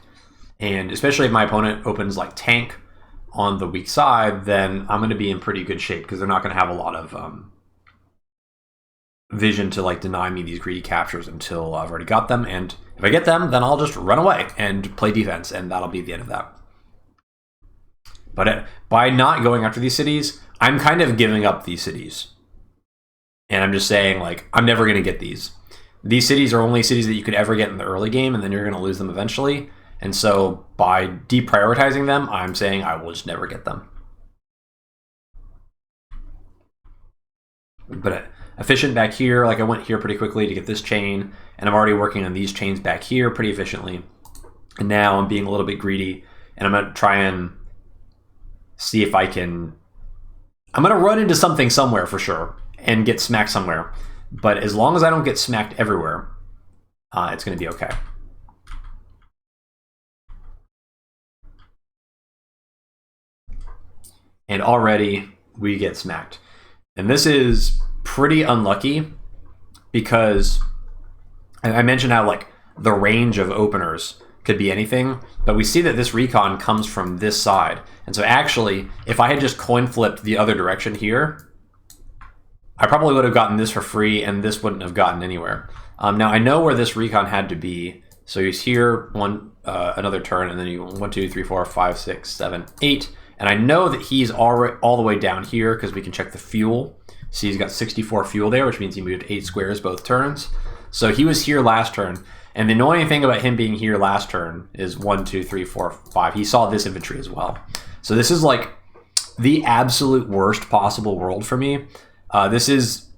And especially if my opponent opens like tank on the weak side, then I'm going to be in pretty good shape because they're not going to have a lot of vision to like deny me these greedy captures until I've already got them. And if I get them, then I'll just run away and play defense, and that'll be the end of that. But by not going after these cities, I'm kind of giving up these cities. And I'm just saying, like, I'm never going to get these. These cities are only cities that you could ever get in the early game, and then you're going to lose them eventually. And so by deprioritizing them, I'm saying I will just never get them. But efficient back here, like I went here pretty quickly to get this chain, and I'm already working on these chains back here pretty efficiently. And now I'm being a little bit greedy, and I'm going to try and see if I can... I'm going to run into something somewhere for sure and get smacked somewhere. But as long as I don't get smacked everywhere, it's going to be okay. And already we get smacked. And this is pretty unlucky because I mentioned how like the range of openers could be anything, but we see that this recon comes from this side. And so actually, if I had just coin flipped the other direction here, I probably would have gotten this for free and this wouldn't have gotten anywhere. Now I know where this recon had to be. So he's here another turn, and then you 1, 2, 3, 4, 5, 6, 7, 8. And I know that he's already all the way down here because we can check the fuel. See, he's got 64 fuel there, which means he moved 8 squares both turns. So he was here last turn. And the annoying thing about him being here last turn is 1, 2, 3, 4, 5. He saw this infantry as well. So this is like the absolute worst possible world for me. This is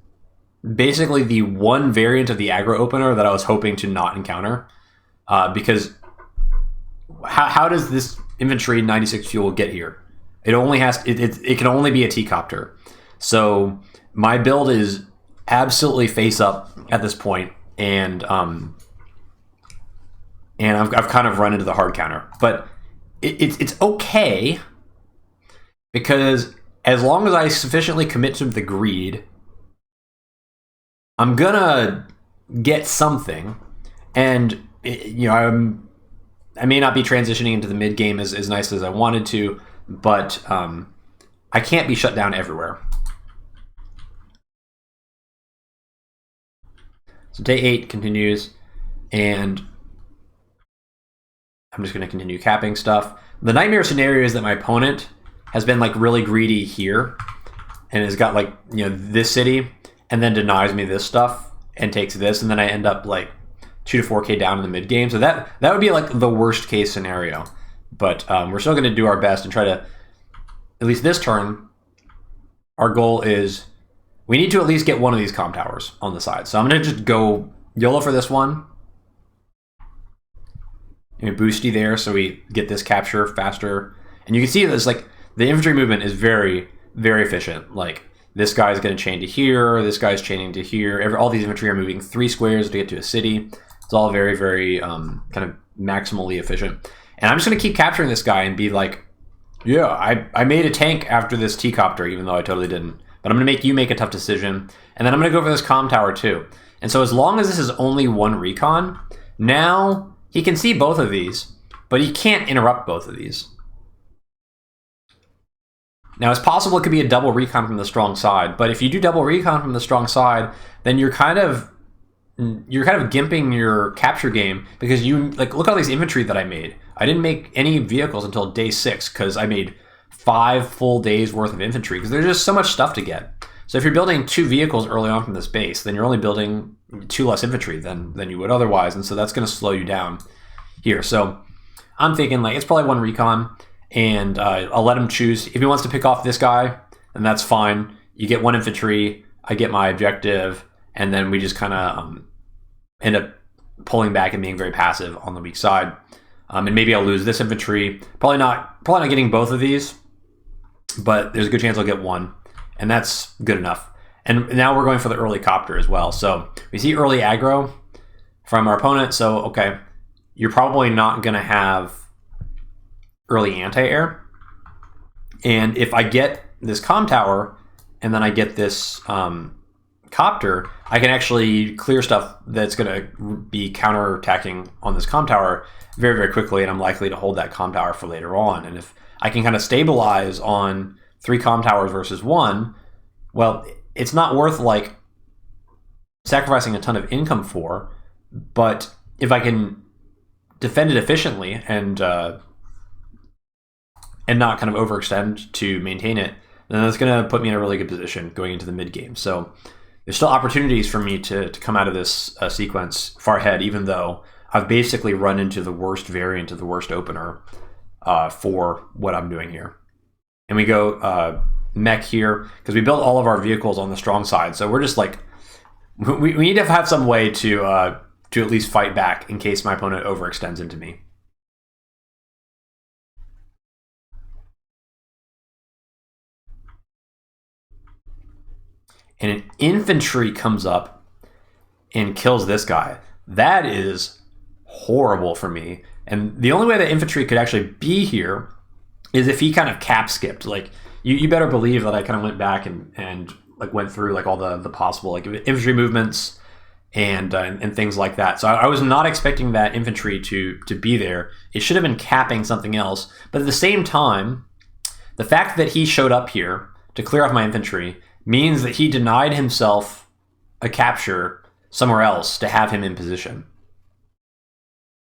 basically the one variant of the aggro opener that I was hoping to not encounter. Because how does this infantry 96 fuel get here? It only has it can only be a T-Copter. So my build is absolutely face up at this point, and I've kind of run into the hard counter. But it's okay because as long as I sufficiently commit to the greed, I'm gonna get something. And you know, I may not be transitioning into the mid game as nice as I wanted to, but I can't be shut down everywhere. So day 8 continues, and I'm just going to continue capping stuff. The nightmare scenario is that my opponent has been like really greedy here and has got like, you know, this city and then denies me this stuff and takes this, and then I end up like 2 to 4K down in the mid game. So that would be like the worst case scenario. But we're still going to do our best and try to, at least this turn, our goal is we need to at least get one of these comm towers on the side. So I'm going to just go YOLO for this one. And boosty there so we get this capture faster. And you can see this, like, the infantry movement is very, very efficient. Like, this guy's going to chain to here, this guy's chaining to here. All these infantry are moving 3 squares to get to a city. It's all very, very kind of maximally efficient. And I'm just going to keep capturing this guy and be like, yeah, I made a tank after this T-Copter, even though I totally didn't. But I'm going to make you make a tough decision. And then I'm going to go for this comm tower too. And so as long as this is only one recon, now he can see both of these, but he can't interrupt both of these. Now, it's possible it could be a double recon from the strong side, but if you do double recon from the strong side, then you're kind of gimping your capture game, because you look at all these infantry that I made. I didn't make any vehicles until day 6 because I made 5 full days worth of infantry because there's just so much stuff to get. So if you're building 2 vehicles early on from this base, then you're only building 2 less infantry than you would otherwise, and so that's going to slow you down here. So I'm thinking like it's probably one recon. And I'll let him choose. If he wants to pick off this guy, then that's fine. You get 1 infantry, I get my objective, and then we just kind of end up pulling back and being very passive on the weak side. And maybe I'll lose this infantry. Probably not getting both of these, but there's a good chance I'll get 1, and that's good enough. And now we're going for the early copter as well. So we see early aggro from our opponent. So okay, you're probably not going to have early anti-air. And if I get this comm tower and then I get this copter, I can actually clear stuff that's going to be counterattacking on this comm tower very, very quickly, and I'm likely to hold that comm tower for later on. And if I can kind of stabilize on 3 comm towers versus 1, well, it's not worth like sacrificing a ton of income for, but if I can defend it efficiently and not kind of overextend to maintain it, then that's going to put me in a really good position going into the mid game. So there's still opportunities for me to come out of this sequence far ahead, even though I've basically run into the worst variant of the worst opener for what I'm doing here. And we go mech here because we built all of our vehicles on the strong side. So we're just like, we need to have some way to at least fight back in case my opponent overextends into me. And an infantry comes up and kills this guy. That is horrible for me. And the only way that infantry could actually be here is if he kind of cap skipped. Like you better believe that I kind of went back and like went through like all the possible like infantry movements and things like that. So I was not expecting that infantry to be there. It should have been capping something else. But at the same time, the fact that he showed up here to clear off my infantry means that he denied himself a capture somewhere else to have him in position.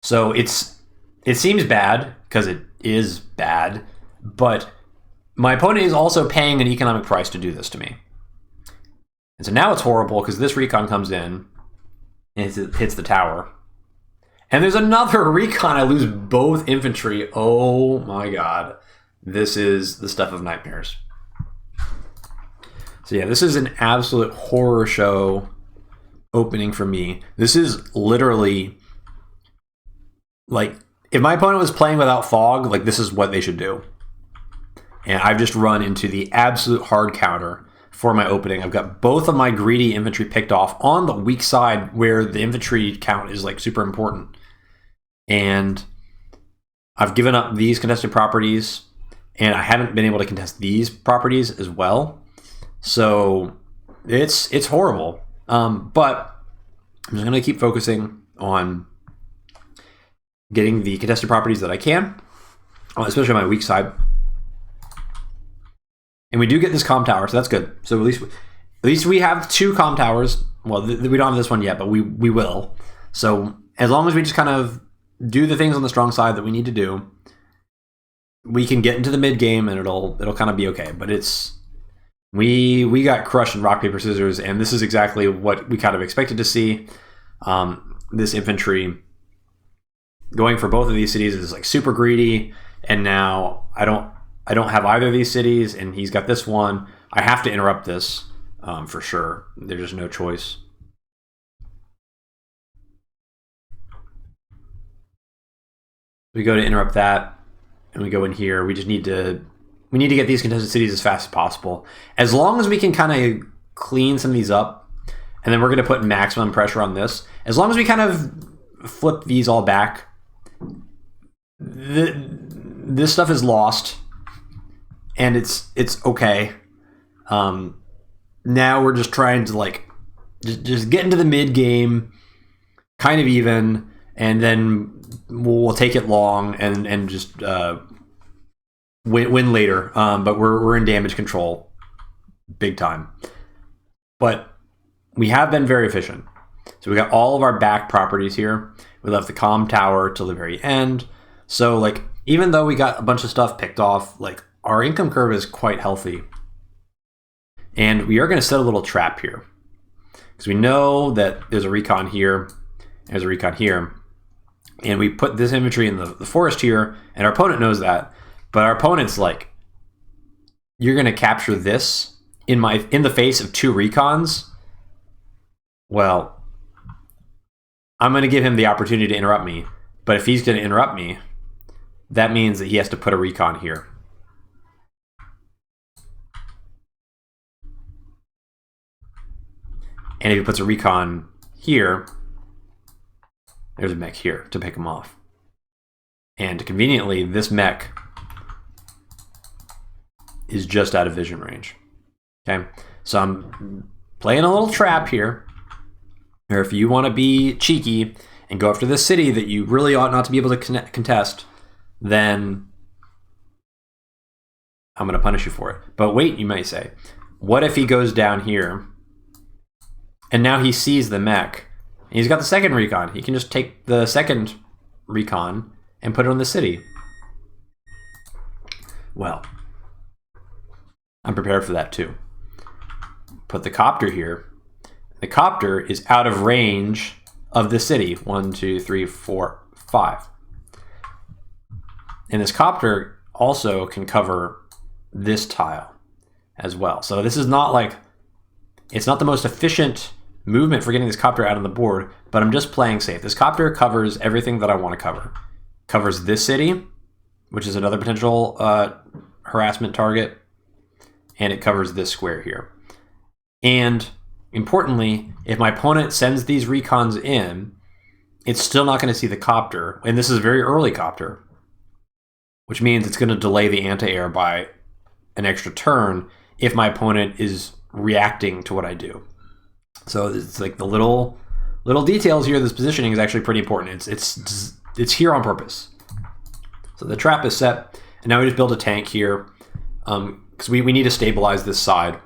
So it seems bad, because it is bad, but my opponent is also paying an economic price to do this to me. And so now it's horrible, because this recon comes in, and it hits the tower. And there's another recon, I lose both infantry. Oh my god. This is the stuff of nightmares. So yeah, this is an absolute horror show opening for me. This is literally like, if my opponent was playing without fog, like this is what they should do. And I've just run into the absolute hard counter for my opening. I've got both of my greedy infantry picked off on the weak side where the infantry count is like super important. And I've given up these contested properties, and I haven't been able to contest these properties as well. So it's horrible. But I'm just going to keep focusing on getting the contested properties that I can, especially on my weak side. And we do get this comm tower, so that's good. So at least we have 2 comm towers. Well, we don't have this one yet, but we will. So as long as we just kind of do the things on the strong side that we need to do, we can get into the mid game and it'll kind of be okay. But we got crushed in rock, paper, scissors, and this is exactly what we kind of expected to see. This infantry going for both of these cities is like super greedy, and now I don't have either of these cities, and he's got this one. I have to interrupt this for sure. There's just no choice. We go to interrupt that, and we go in here. We need to get these contested cities as fast as possible. As long as we can kind of clean some of these up, and then we're going to put maximum pressure on this. As long as we kind of flip these all back, this stuff is lost, and it's okay. Now we're just trying to like just get into the mid game, kind of even, and then we'll take it long and just win later. But we're in damage control, big time. But we have been very efficient. So we got all of our back properties here. We left the comm tower till the very end. So like, even though we got a bunch of stuff picked off, like our income curve is quite healthy. And we are going to set a little trap here, because we know that there's a recon here, there's a recon here, and we put this infantry in the forest here, and our opponent knows that. But our opponent's like, you're going to capture this in the face of 2 recons. Well, I'm going to give him the opportunity to interrupt me, but if he's going to interrupt me, that means that he has to put a recon here. And if he puts a recon here, there's a mech here to pick him off. And conveniently, this mech is just out of vision range. Okay, so I'm playing a little trap here. Or if you want to be cheeky and go after this city that you really ought not to be able to contest, then I'm going to punish you for it. But wait, you might say, what if he goes down here and now he sees the mech and he's got the second recon? He can just take the second recon and put it on the city. Well, I'm prepared for that too. Put the copter here. The copter is out of range of the city. 1, 2, 3, 4, 5. And this copter also can cover this tile as well. So this is not like, it's not the most efficient movement for getting this copter out on the board, but I'm just playing safe. This copter covers everything that I want to cover. Covers this city, which is another potential harassment target, and it covers this square here. And importantly, if my opponent sends these recons in, it's still not going to see the copter, and this is a very early copter, which means it's going to delay the anti-air by an extra turn if my opponent is reacting to what I do. So it's like the little details here. This positioning is actually pretty important. It's here on purpose. So the trap is set, and now we just build a tank here because we need to stabilize this side.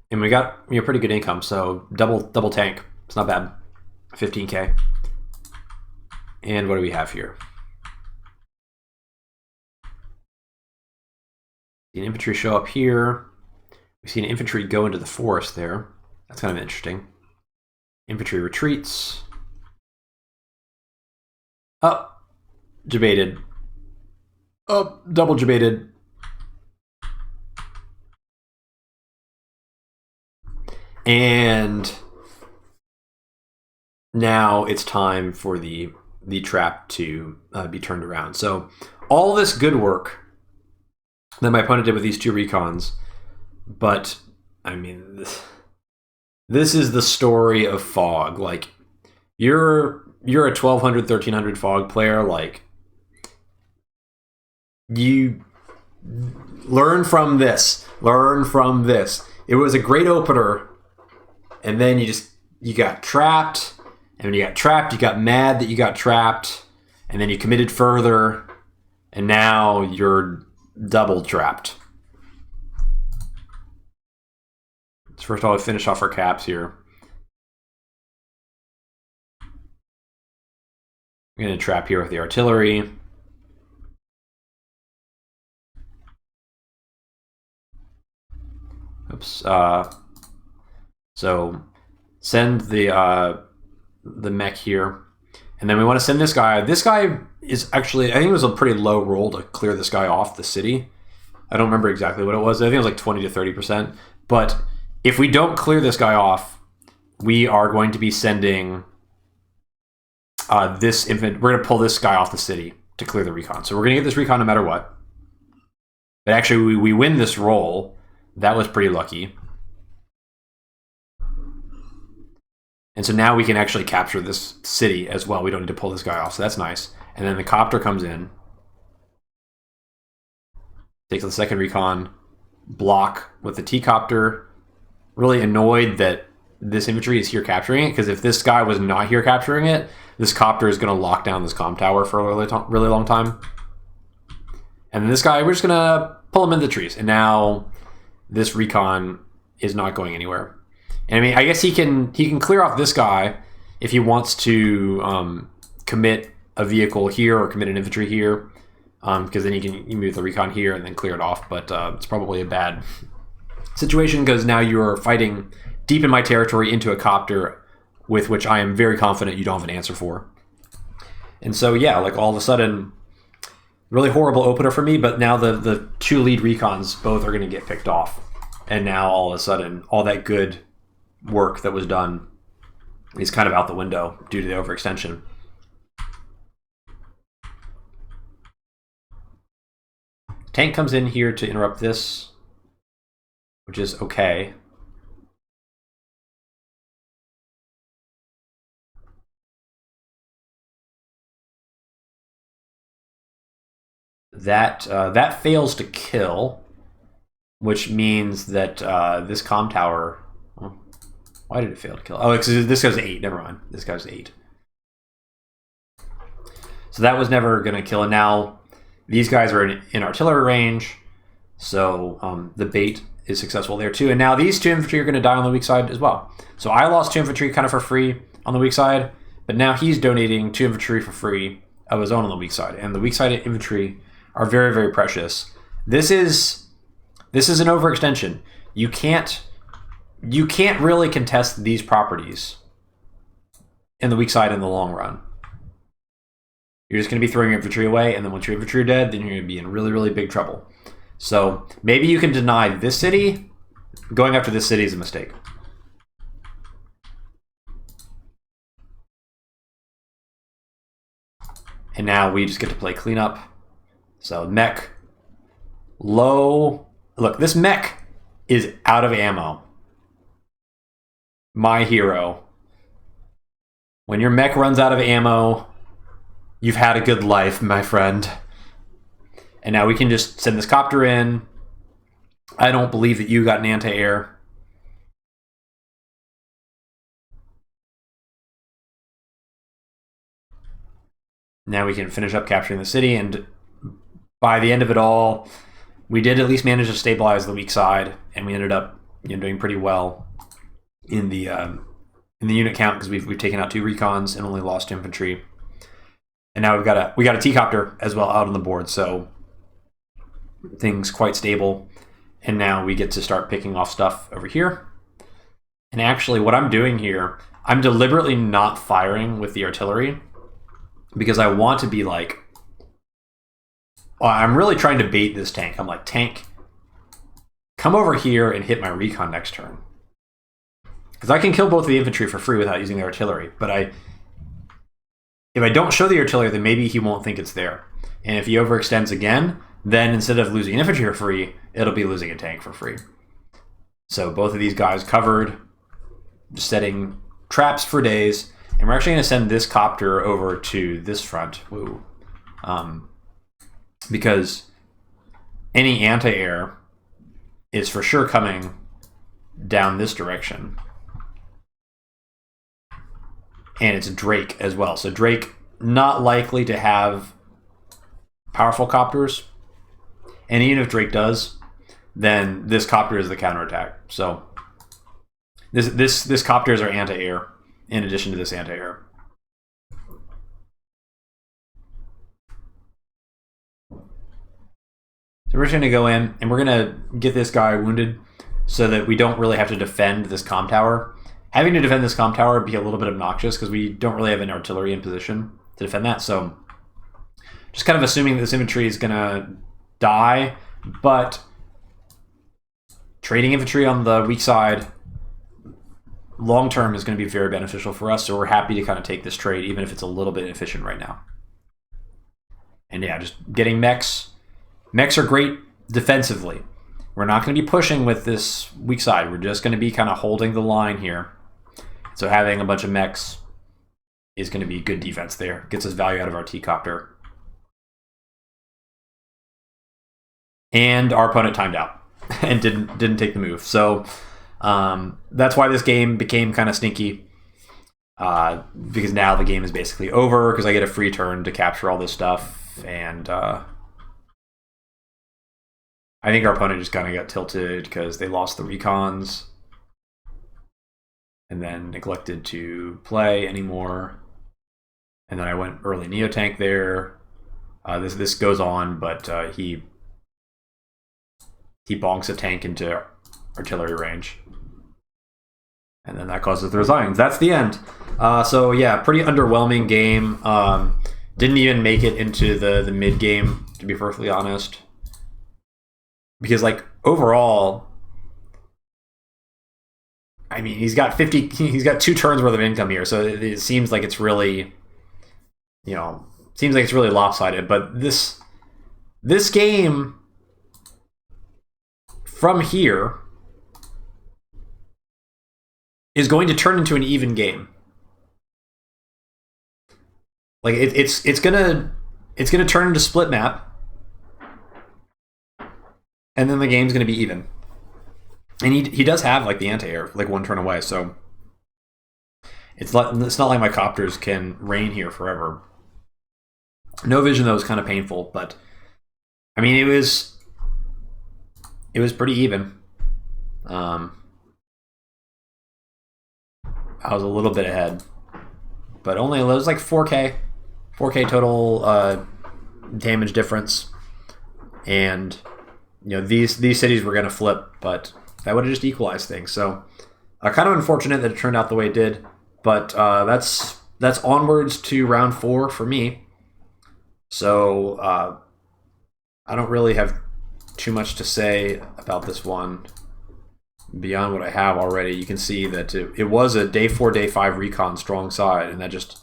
And we got pretty good income, so double tank. It's not bad. 15K. And what do we have here? The infantry show up here. We see an infantry go into the forest there. That's kind of interesting. Infantry retreats. Oh, debated. Oh, double debated. And now it's time for the trap to be turned around. So all this good work that my opponent did with these 2 recons, but I mean, this is the story of fog. Like, you're a 1200, 1300 fog player. Like, you learn from this. Learn from this. It was a great opener, and then you got trapped, and when you got trapped, you got mad that you got trapped, and then you committed further, and now you're double trapped. So first of all, we finish off our caps here. We're going to trap here with the artillery. Oops. So send the mech here, and then we want to send this guy. This guy is actually, I think it was a pretty low roll to clear this guy off the city. I don't remember exactly what it was. I think it was like 20 to 30%. But if we don't clear this guy off, we are going to be sending this infant. We're going to pull this guy off the city to clear the recon. So we're going to get this recon no matter what. But actually, we win this roll. That was pretty lucky. And so now we can actually capture this city as well. We don't need to pull this guy off, so that's nice. And then the copter comes in, takes the second recon, block with the T-Copter. Really annoyed that this infantry is here capturing it, because if this guy was not here capturing it, this copter is going to lock down this comm tower for a really long time. And then this guy, we're just going to pull him into the trees. And now this recon is not going anywhere. And I mean, I guess he can clear off this guy if he wants to commit a vehicle here or commit an infantry here, because then you move the recon here and then clear it off. But it's probably a bad situation, because now you are fighting deep in my territory into a copter with which I am very confident you don't have an answer for. And so yeah, like all of a sudden, really horrible opener for me, but now the two lead recons both are going to get picked off. And now all of a sudden, all that good work that was done is kind of out the window due to the overextension. Tank comes in here to interrupt this, which is okay. That fails to kill, which means that this comm tower. Well, why did it fail to kill? Oh, this guy's 8. Never mind. This guy's 8. So that was never going to kill. And now these guys are in artillery range, so the bait is successful there too. And now these two infantry are going to die on the weak side as well. So I lost 2 infantry kind of for free on the weak side, but now he's donating 2 infantry for free of his own on the weak side. And the weak side infantry are very, very precious. This is an overextension. You can't really contest these properties in the weak side in the long run. You're just going to be throwing your infantry away, and then once your infantry are dead, then you're going to be in really, really big trouble. So maybe you can deny this city. Going after this city is a mistake. And now we just get to play cleanup. So mech, low. Look, this mech is out of ammo. My hero. When your mech runs out of ammo, you've had a good life, my friend. And now we can just send this copter in. I don't believe that you got an anti-air. Now we can finish up capturing the city, and by the end of it all, we did at least manage to stabilize the weak side, and we ended up doing pretty well in the unit count, because we've taken out 2 recons and only lost infantry. And now we got a T-Copter as well out on the board, so things quite stable. And now we get to start picking off stuff over here. And actually, what I'm doing here, I'm deliberately not firing with the artillery, because I want to be like, well, I'm really trying to bait this tank. I'm like, tank, come over here and hit my recon next turn. Because I can kill both of the infantry for free without using the artillery. But if I don't show the artillery, then maybe he won't think it's there. And if he overextends again, then instead of losing infantry for free, it'll be losing a tank for free. So both of these guys covered, setting traps for days. And we're actually going to send this copter over to this front. Woo. Because any anti-air is for sure coming down this direction. And it's Drake as well. So Drake, not likely to have powerful copters. And even if Drake does, then this copter is the counterattack. So this copter is our anti-air in addition to this anti-air. So we're just going to go in, and we're going to get this guy wounded so that we don't really have to defend this comm tower. Having to defend this comm tower would be a little bit obnoxious because we don't really have an artillery in position to defend that. So just kind of assuming that this infantry is going to die, but trading infantry on the weak side long term is going to be very beneficial for us. So we're happy to kind of take this trade, even if it's a little bit inefficient right now. And yeah, just getting mechs. Mechs are great defensively. We're not going to be pushing with this weak side. We're just going to be kind of holding the line here. So having a bunch of mechs is going to be good defense there. Gets us value out of our T-Copter. And our opponent timed out and didn't take the move. So that's why this game became kind of sneaky. Because now the game is basically over because I get a free turn to capture all this stuff. And I think our opponent just kind of got tilted because they lost the recons and then neglected to play anymore. And then I went early Neotank there. This goes on, but he bonks a tank into artillery range. And then that causes the resigns. That's the end. So yeah, pretty underwhelming game. Didn't even make it into the mid game, to be perfectly honest. Because like overall, I mean, he's got 2 turns worth of income here. So it seems like it's really, seems like it's really lopsided. But this game from here is going to turn into an even game. Like it's gonna turn into split map, and then the game's gonna be even. And he does have like the anti-air, like 1 turn away, so it's not like my copters can reign here forever. No vision though is kind of painful, but I mean it was pretty even. I was a little bit ahead, but only it was like 4K total damage difference, and these cities were going to flip, but that would have just equalized things. So kind of unfortunate that it turned out the way it did, but that's onwards to round 4 for me. So I don't really have too much to say about this one beyond what I have already. You can see that it was a day 4, day 5 recon strong side, and that just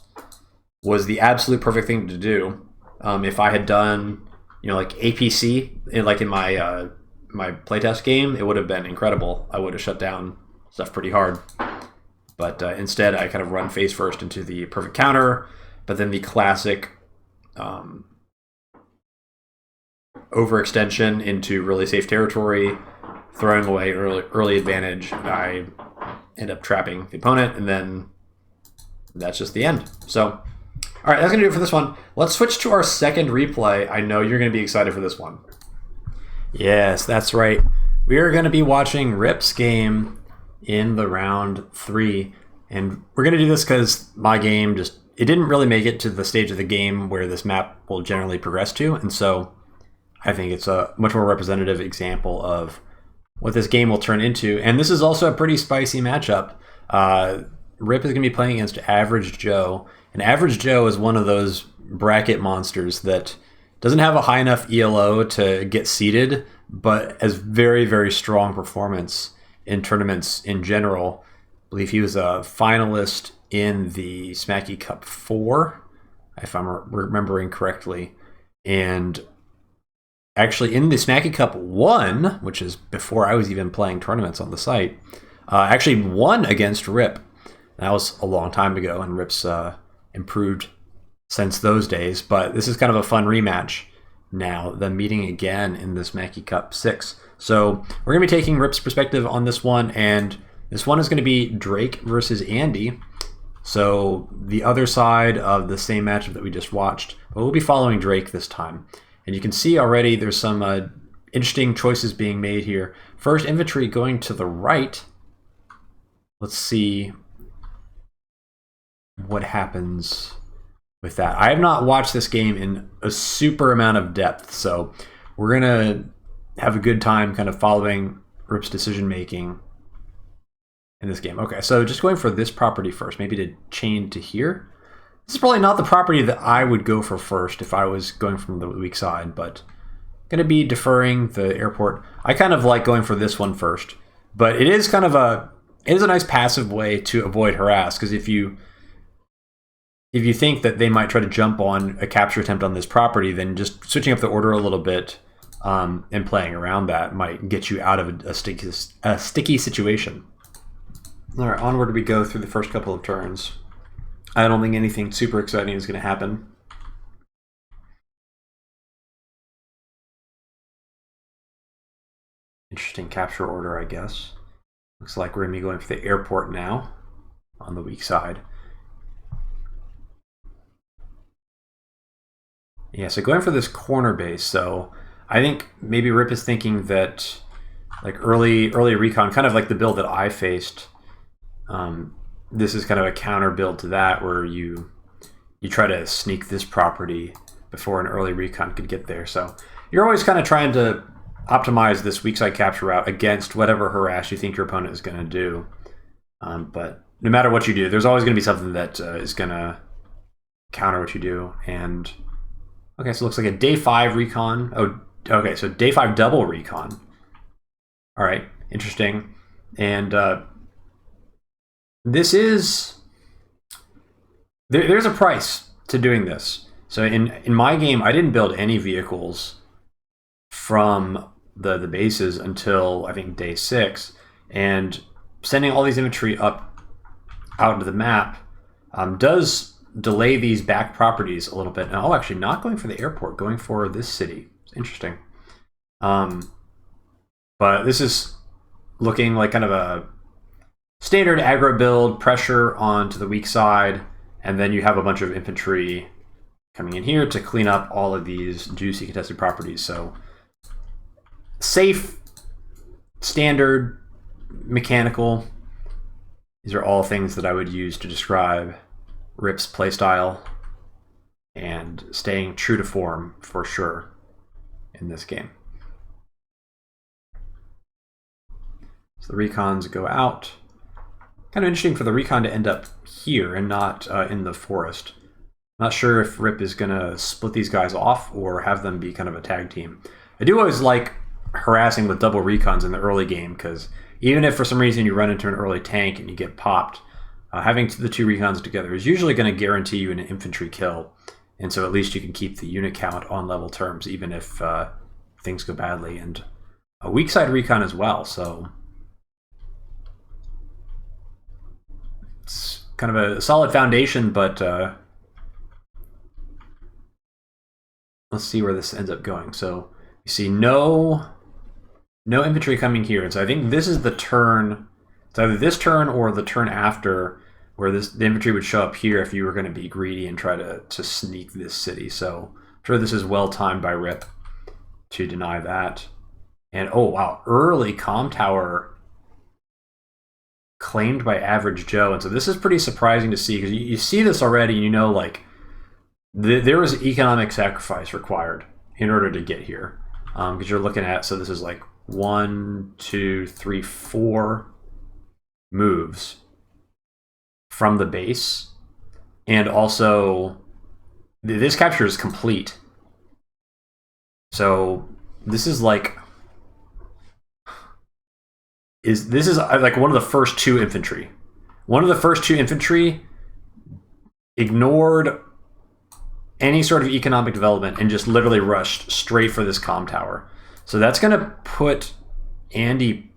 was the absolute perfect thing to do. If I had done, like APC, like in my my playtest game, it would have been incredible. I would have shut down stuff pretty hard. But instead, I kind of run face first into the perfect counter, but then the classic overextension into really safe territory, throwing away early advantage. I end up trapping the opponent, and then that's just the end. So, all right, that's going to do it for this one. Let's switch to our second replay. I know you're going to be excited for this one. Yes, that's right. We are going to be watching Rip's game in the round 3. And we're going to do this because my game it didn't really make it to the stage of the game where this map will generally progress to. And so I think it's a much more representative example of what this game will turn into. And this is also a pretty spicy matchup. Rip is going to be playing against Average Joe. And Average Joe is one of those bracket monsters that doesn't have a high enough ELO to get seeded, but has very, very strong performance in tournaments in general. I believe he was a finalist in the Smacky Cup 4, if I'm remembering correctly. And actually in the Smacky Cup 1, which is before I was even playing tournaments on the site, actually won against Rip. That was a long time ago, and Rip's improved since those days. But this is kind of a fun rematch now, them meeting again in the Smacky Cup 6. So we're going to be taking Rip's perspective on this one, and this one is going to be Drake versus Andy. So the other side of the same matchup that we just watched, but we'll be following Drake this time. And you can see already there's some interesting choices being made here. First, infantry going to the right. Let's see what happens with that. I have not watched this game in a super amount of depth, so we're going to have a good time kind of following Rip's decision making in this game. Okay, so just going for this property first, maybe to chain to here. This is probably not the property that I would go for first if I was going from the weak side, but going to be deferring the airport. I kind of like going for this one first, but it is kind of a nice passive way to avoid harass, because if you think that they might try to jump on a capture attempt on this property, then just switching up the order a little bit and playing around that might get you out of a sticky situation. All right, onward we go through the first couple of turns. I don't think anything super exciting is going to happen. Interesting capture order, I guess. Looks like we're going to be going for the airport now on the weak side. Yeah, so going for this corner base. So I think maybe Rip is thinking that like early recon, kind of like the build that I faced. This is kind of a counter build to that, where you try to sneak this property before an early recon could get there. So you're always kind of trying to optimize this weak side capture route against whatever harass you think your opponent is going to do. But no matter what you do, there's always going to be something that is going to counter what you do. And okay, so it looks like a day 5 recon. Oh, okay, so day 5 double recon. All right, interesting. And this is... There's a price to doing this. So in my game, I didn't build any vehicles from the bases until, I think, day 6. And sending all these infantry up out into the map does delay these back properties a little bit. And oh, actually not going for the airport, going for this city. It's interesting. But this is looking like kind of a standard aggro build, pressure onto the weak side, and then you have a bunch of infantry coming in here to clean up all of these juicy contested properties. So safe, standard, mechanical. These are all things that I would use to describe Rip's playstyle, and staying true to form for sure in this game. So the recons go out. Kind of interesting for the recon to end up here and not in the forest. Not sure if Rip is going to split these guys off or have them be kind of a tag team. I do always like harassing with double recons in the early game, because even if for some reason you run into an early tank and you get popped, having the 2 recons together is usually going to guarantee you an infantry kill. And so at least you can keep the unit count on level terms, even if things go badly. And a weak side recon as well, so it's kind of a solid foundation, but let's see where this ends up going. So you see no infantry coming here, and so I think this is the turn. It's either this turn or the turn after, where the infantry would show up here if you were going to be greedy and try to sneak this city. So I'm sure this is well timed by Rip to deny that. And oh wow, early comm tower claimed by Average Joe. And so this is pretty surprising to see, because you see this already, and you know, like there was economic sacrifice required in order to get here, because you're looking at, so this is like 1, 2, 3, 4 moves from the base, and also this capture is complete. So this is like this is like one of the first 2 infantry. One of the first 2 infantry ignored any sort of economic development and just literally rushed straight for this comm tower. So that's going to put Andy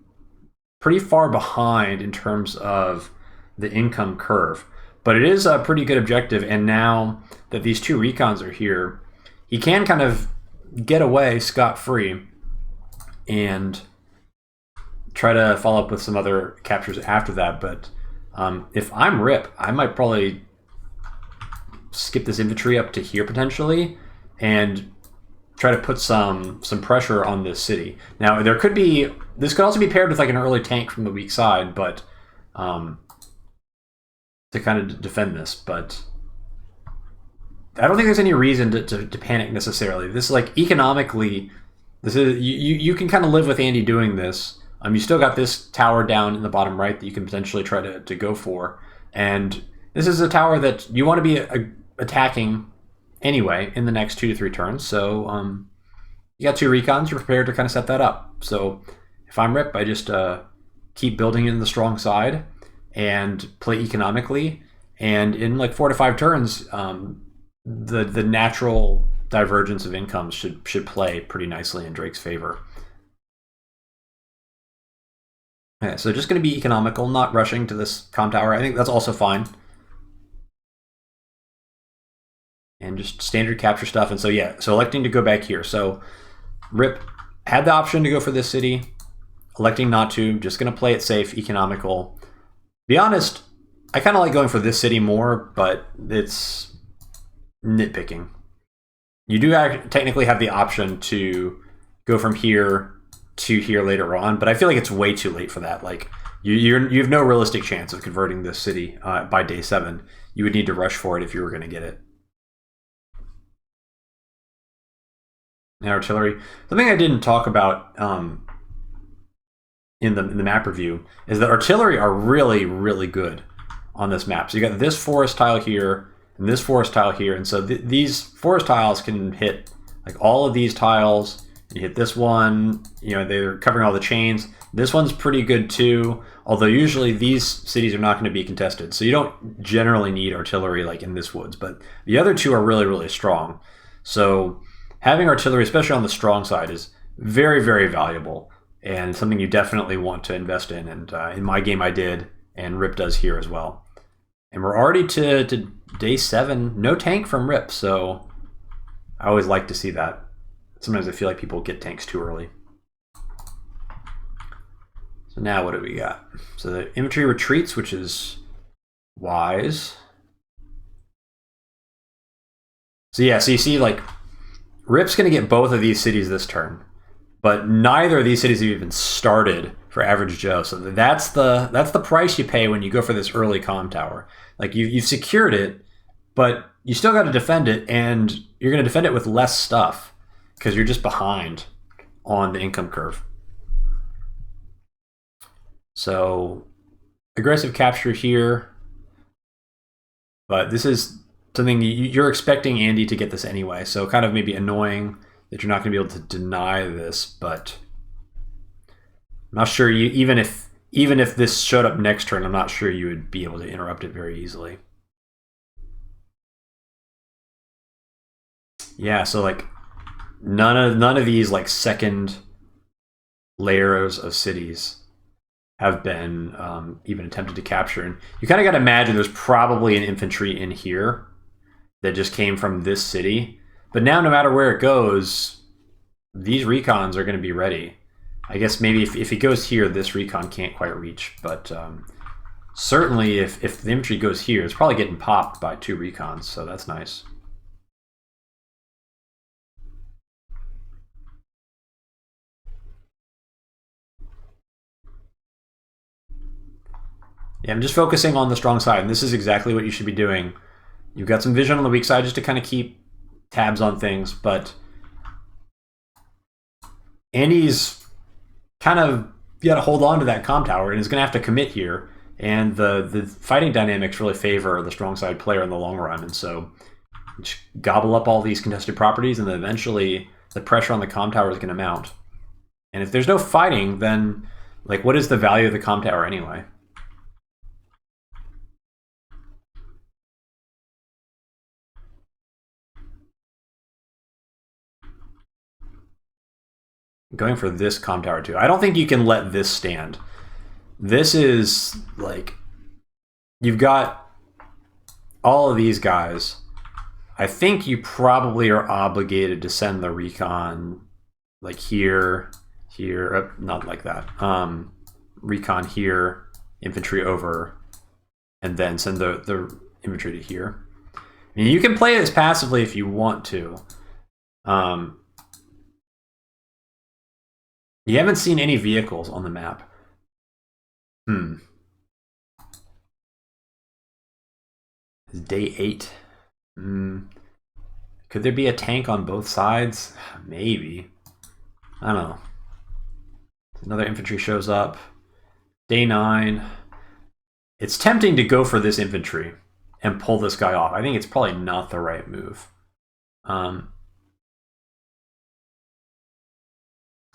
pretty far behind in terms of the income curve. But it is a pretty good objective, and now that these 2 recons are here, he can kind of get away scot-free and try to follow up with some other captures after that. But if I'm Rip, I might probably skip this infantry up to here potentially and try to put some pressure on this city. Now there could be, this could also be paired with like an early tank from the weak side, but to kind of defend this. But I don't think there's any reason to panic necessarily. This is like economically, this is you can kind of live with Andy doing this. You still got this tower down in the bottom right that you can potentially try to go for, and this is a tower that you want to be attacking anyway in the next 2 to 3 turns. So you got 2 recons, you're prepared to kind of set that up. So if I'm Rip, I just keep building in the strong side and play economically, and in like 4 to 5 turns, the natural divergence of incomes should play pretty nicely in Drake's favor. Okay, so just going to be economical, not rushing to this comm tower. I think that's also fine. And just standard capture stuff. And so, yeah, so electing to go back here. So Rip had the option to go for this city, electing not to, just going to play it safe, economical. Be honest, I kind of like going for this city more, but it's nitpicking. You do technically have the option to go from here to here later on, but I feel like it's way too late for that. Like you have no realistic chance of converting this city by day 7. You would need to rush for it if you were going to get it. And artillery. Something I didn't talk about in the map review is that artillery are really, really good on this map. So you got this forest tile here and this forest tile here, and so these forest tiles can hit like all of these tiles. You hit this one, you know, they're covering all the chains. This one's pretty good too, although usually these cities are not going to be contested, so you don't generally need artillery like in this woods, but the other two are really, really strong. So having artillery, especially on the strong side, is very, very valuable and something you definitely want to invest in. And in my game I did, and Rip does here as well. And we're already to day 7, no tank from Rip, so I always like to see that. Sometimes I feel like people get tanks too early. So now what do we got? So the infantry retreats, which is wise. So yeah, so you see like Rip's going to get both of these cities this turn, but neither of these cities have even started for average Joe. So that's the price you pay when you go for this early comm tower. Like you've secured it, but you still got to defend it, and you're going to defend it with less stuff because you're just behind on the income curve. So aggressive capture here, but this is something you're expecting Andy to get this anyway, so kind of maybe annoying that you're not going to be able to deny this, but I'm not sure you even if this showed up next turn, I'm not sure you would be able to interrupt it very easily. Yeah, so like none of these like second layers of cities have been even attempted to capture, and you kind of got to imagine there's probably an infantry in here that just came from this city. But now no matter where it goes, these recons are going to be ready. I guess maybe if it goes here, this recon can't quite reach. But certainly if the infantry goes here, it's probably getting popped by 2 recons, so that's nice. Yeah, I'm just focusing on the strong side, and this is exactly what you should be doing. You've got some vision on the weak side just to kind of keep tabs on things, but Andy's kind of, you got to hold on to that comm tower, and he's going to have to commit here, and the fighting dynamics really favor the strong side player in the long run, and so just gobble up all these contested properties, and then eventually the pressure on the comm tower is going to mount. And if there's no fighting, then like what is the value of the comm tower anyway? Going for this comm tower too. I don't think you can let this stand. This is like, you've got all of these guys. I think you probably are obligated to send the recon like here, not like that. Recon here, infantry over, and then send the infantry to here. I mean, you can play this passively if you want to. You haven't seen any vehicles on the map. It's day 8. Could there be a tank on both sides? Maybe. I don't know. Another infantry shows up. Day 9. It's tempting to go for this infantry and pull this guy off. I think it's probably not the right move.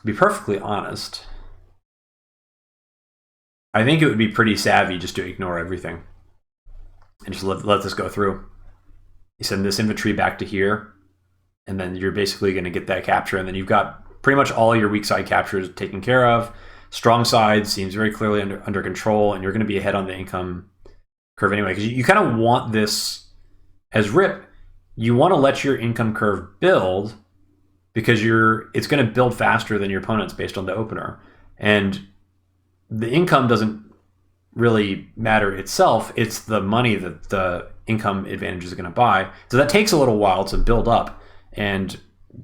To be perfectly honest, I think it would be pretty savvy just to ignore everything and just let this go through. You send this infantry back to here, and then you're basically going to get that capture, and then you've got pretty much all your weak side captures taken care of. Strong side seems very clearly under control, and you're going to be ahead on the income curve anyway, because you kind of want this as Rip. You want to let your income curve build because it's going to build faster than your opponent's based on the opener, and the income doesn't really matter itself. It's the money that the income advantage is going to buy. So that takes a little while to build up and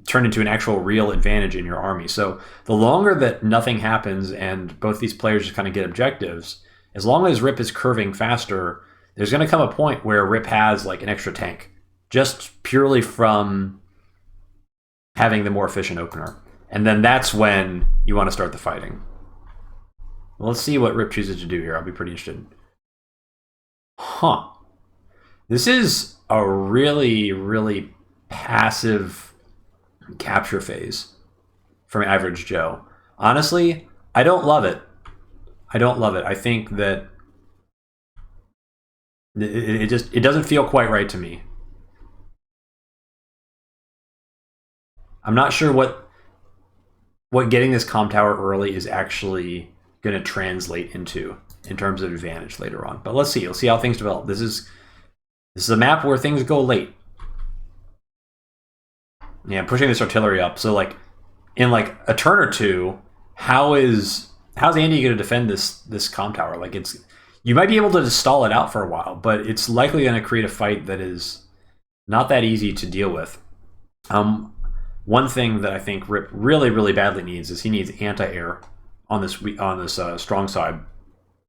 turn into an actual real advantage in your army. So the longer that nothing happens and both these players just kind of get objectives, as long as Rip is curving faster, there's going to come a point where Rip has like an extra tank just purely from having the more efficient opener. And then that's when you want to start the fighting. Well, let's see what Rip chooses to do here. I'll be pretty interested. Huh. This is a really, really passive capture phase from Average Joe. Honestly, I don't love it. I don't love it. I think that it doesn't feel quite right to me. I'm not sure what getting this comm tower early is actually going to translate into in terms of advantage later on. But let's see. Let's see how things develop. This is a map where things go late. Yeah, I'm pushing this artillery up. So like in like a turn or two, how's Andy going to defend this comm tower? Like you might be able to stall it out for a while, but it's likely going to create a fight that is not that easy to deal with. One thing that I think Rip really, really badly needs is he needs anti-air on this strong side.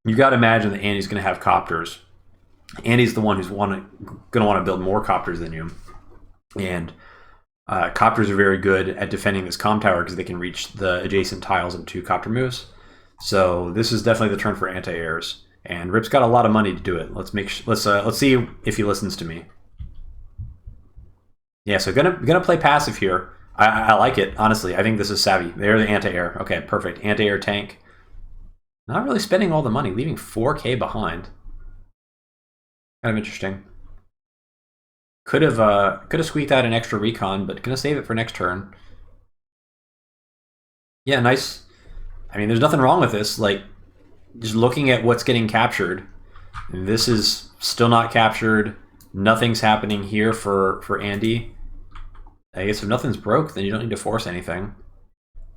You got to imagine that Andy's going to have copters. Andy's the one who's going to want to build more copters than you, and copters are very good at defending this comm tower because they can reach the adjacent tiles of 2 copter moves. So this is definitely the turn for anti-airs, and Rip's got a lot of money to do it. Let's see if he listens to me. Yeah, so gonna play passive here. I like it, honestly. I think this is savvy. They're the anti-air. Okay, perfect. Anti-air tank. Not really spending all the money, leaving 4K behind. Kind of interesting. Could have squeaked out an extra recon, but gonna save it for next turn. Yeah, nice. I mean, there's nothing wrong with this. Like, just looking at what's getting captured. This is still not captured. Nothing's happening here for Andy. I guess if nothing's broke, then you don't need to force anything.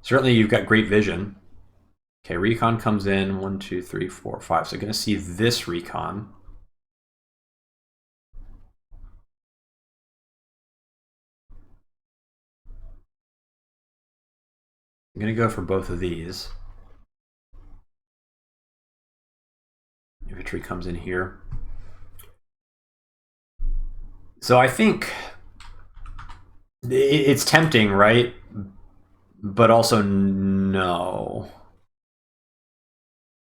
Certainly, you've got great vision. Okay, recon comes in. 1, 2, 3, 4, 5. So going to see this recon. I'm going to go for both of these. Infantry comes in here. So I think it's tempting, right? But also no.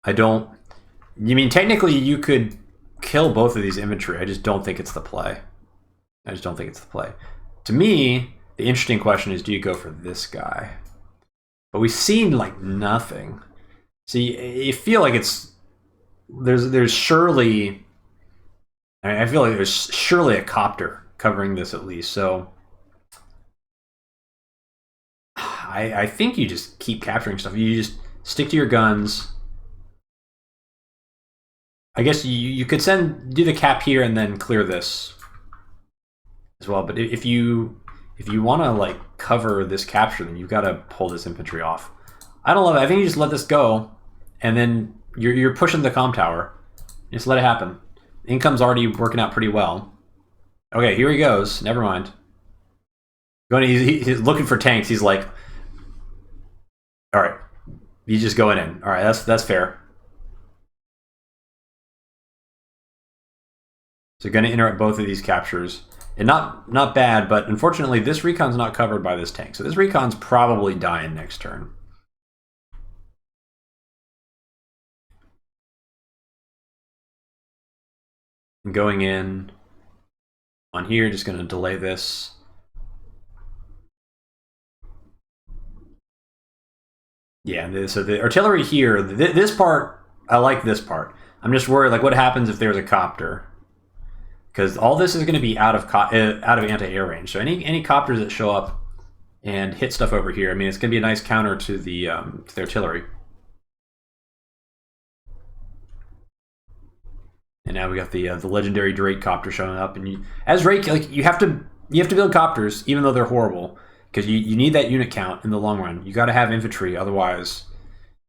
I don't. You mean technically you could kill both of these infantry. I just don't think it's the play. To me, the interesting question is, do you go for this guy? But we've seen like nothing. See, you feel like there's surely. I feel like there's surely a copter covering this at least. So I think you just keep capturing stuff. You just stick to your guns. I guess you could do the cap here and then clear this as well. But if you want to like cover this capture, then you've got to pull this infantry off. I don't love it. I think you just let this go, and then you're pushing the comm tower. Just let it happen. Income's already working out pretty well. Okay, here he goes. Never mind. He's looking for tanks. He's like, all right, he's just going in. All right, that's fair. So going to interrupt both of these captures. And not bad, but unfortunately this recon's not covered by this tank. So this recon's probably dying next turn. And going in on here, just going to delay this. Yeah, so the artillery here, this part, I like this part. I'm just worried, like, what happens if there's a copter? Because all this is going to be out of anti-air range. So any copters that show up and hit stuff over here, I mean, it's going to be a nice counter to the artillery. And now we got the legendary Drake copter showing up, and as Drake, like you have to build copters, even though they're horrible, because you need that unit count in the long run. You got to have infantry, otherwise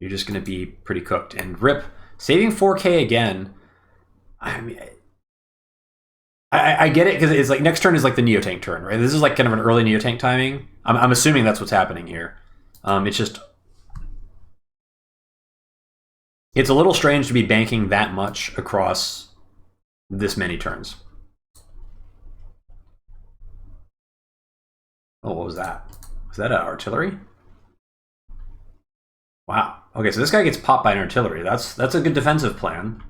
you're just going to be pretty cooked. And Rip saving 4K again. I mean, I get it, because it's like next turn is like the Neotank turn, right? This is like kind of an early Neotank timing. I'm assuming that's what's happening here. It's just, it's a little strange to be banking that much across this many turns. Oh, what was that? Was that an artillery? Wow. Okay, so this guy gets popped by an artillery. That's a good defensive plan.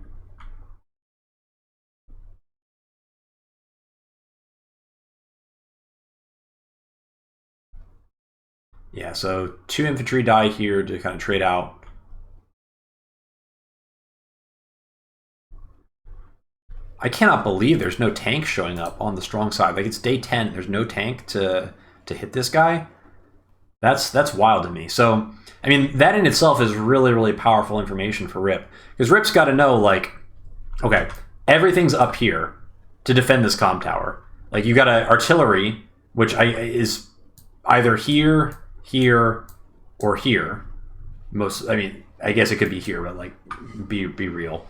Yeah, so 2 infantry die here to kind of trade out. I cannot believe there's no tank showing up on the strong side. Like, it's day 10, there's no tank to hit this guy. That's wild to me. So, I mean, that in itself is really, really powerful information for Rip. Because Rip's got to know, like, okay, everything's up here to defend this comm tower. Like, you got an artillery, which is either here, here, or here. I mean, I guess it could be here, but like, be real.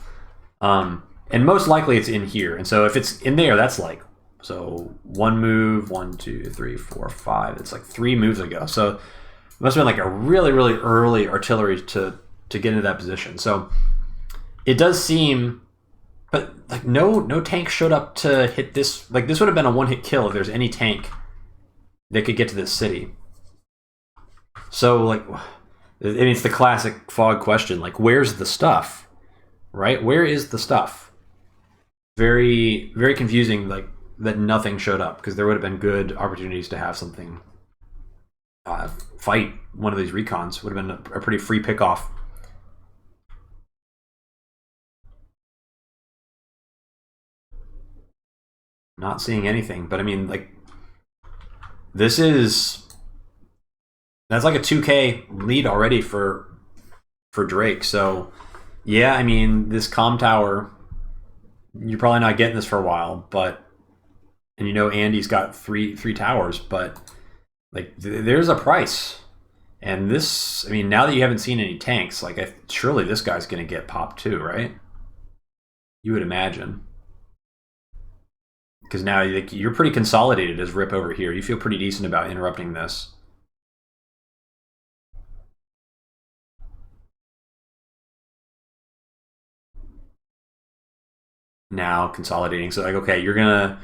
And most likely it's in here. And so if it's in there, that's like, so 1 move, 1, 2, 3, 4, 5. It's like 3 moves ago. So it must have been like a really, really early artillery to get into that position. So it does seem, but like no tank showed up to hit this. Like, this would have been a 1-hit kill if there's any tank that could get to this city. So, like, I mean, it's the classic fog question. Like, where's the stuff, right? Where is the stuff? Very, very confusing, like, that nothing showed up, because there would have been good opportunities to have something fight one of these recons. Would have been a pretty free pickoff. Not seeing anything, but I mean, like, this is... That's like a 2K lead already for Drake. So, yeah, I mean, this comm tower, you're probably not getting this for a while, but, and you know Andy's got three towers, but like there's a price. And this, I mean, now that you haven't seen any tanks, like surely this guy's going to get popped too, right? You would imagine. Because now like, you're pretty consolidated as Rip over here. You feel pretty decent about interrupting this. Now consolidating, so like, okay, you're gonna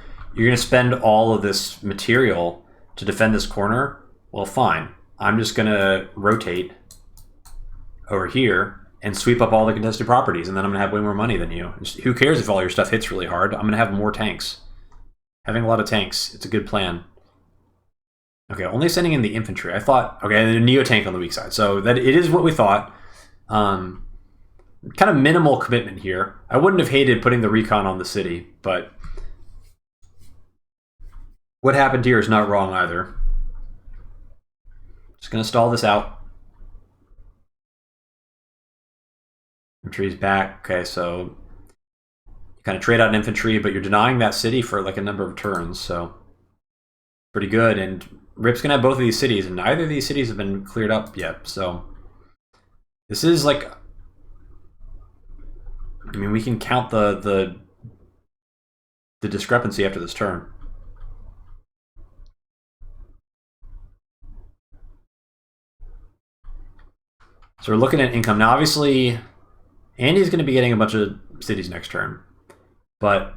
spend all of this material to defend this corner. Well, fine, I'm just gonna rotate over here and sweep up all the contested properties, and then I'm gonna have way more money than you. Who cares if all your stuff hits really hard? I'm gonna have more tanks. Having a lot of tanks, it's a good plan. Okay, only sending in the infantry. I thought, okay, and a neo tank on the weak side, so that it is what we thought. Kind of minimal commitment here. I wouldn't have hated putting the recon on the city, but what happened here is not wrong either. Just gonna stall this out. Infantry's back. Okay, so you kind of trade out infantry, but you're denying that city for like a number of turns, so pretty good. And Rip's gonna have both of these cities, and neither of these cities have been cleared up yet, so this is like, I mean, we can count the discrepancy after this turn. So we're looking at income. Now, obviously, Andy's going to be getting a bunch of cities next turn. But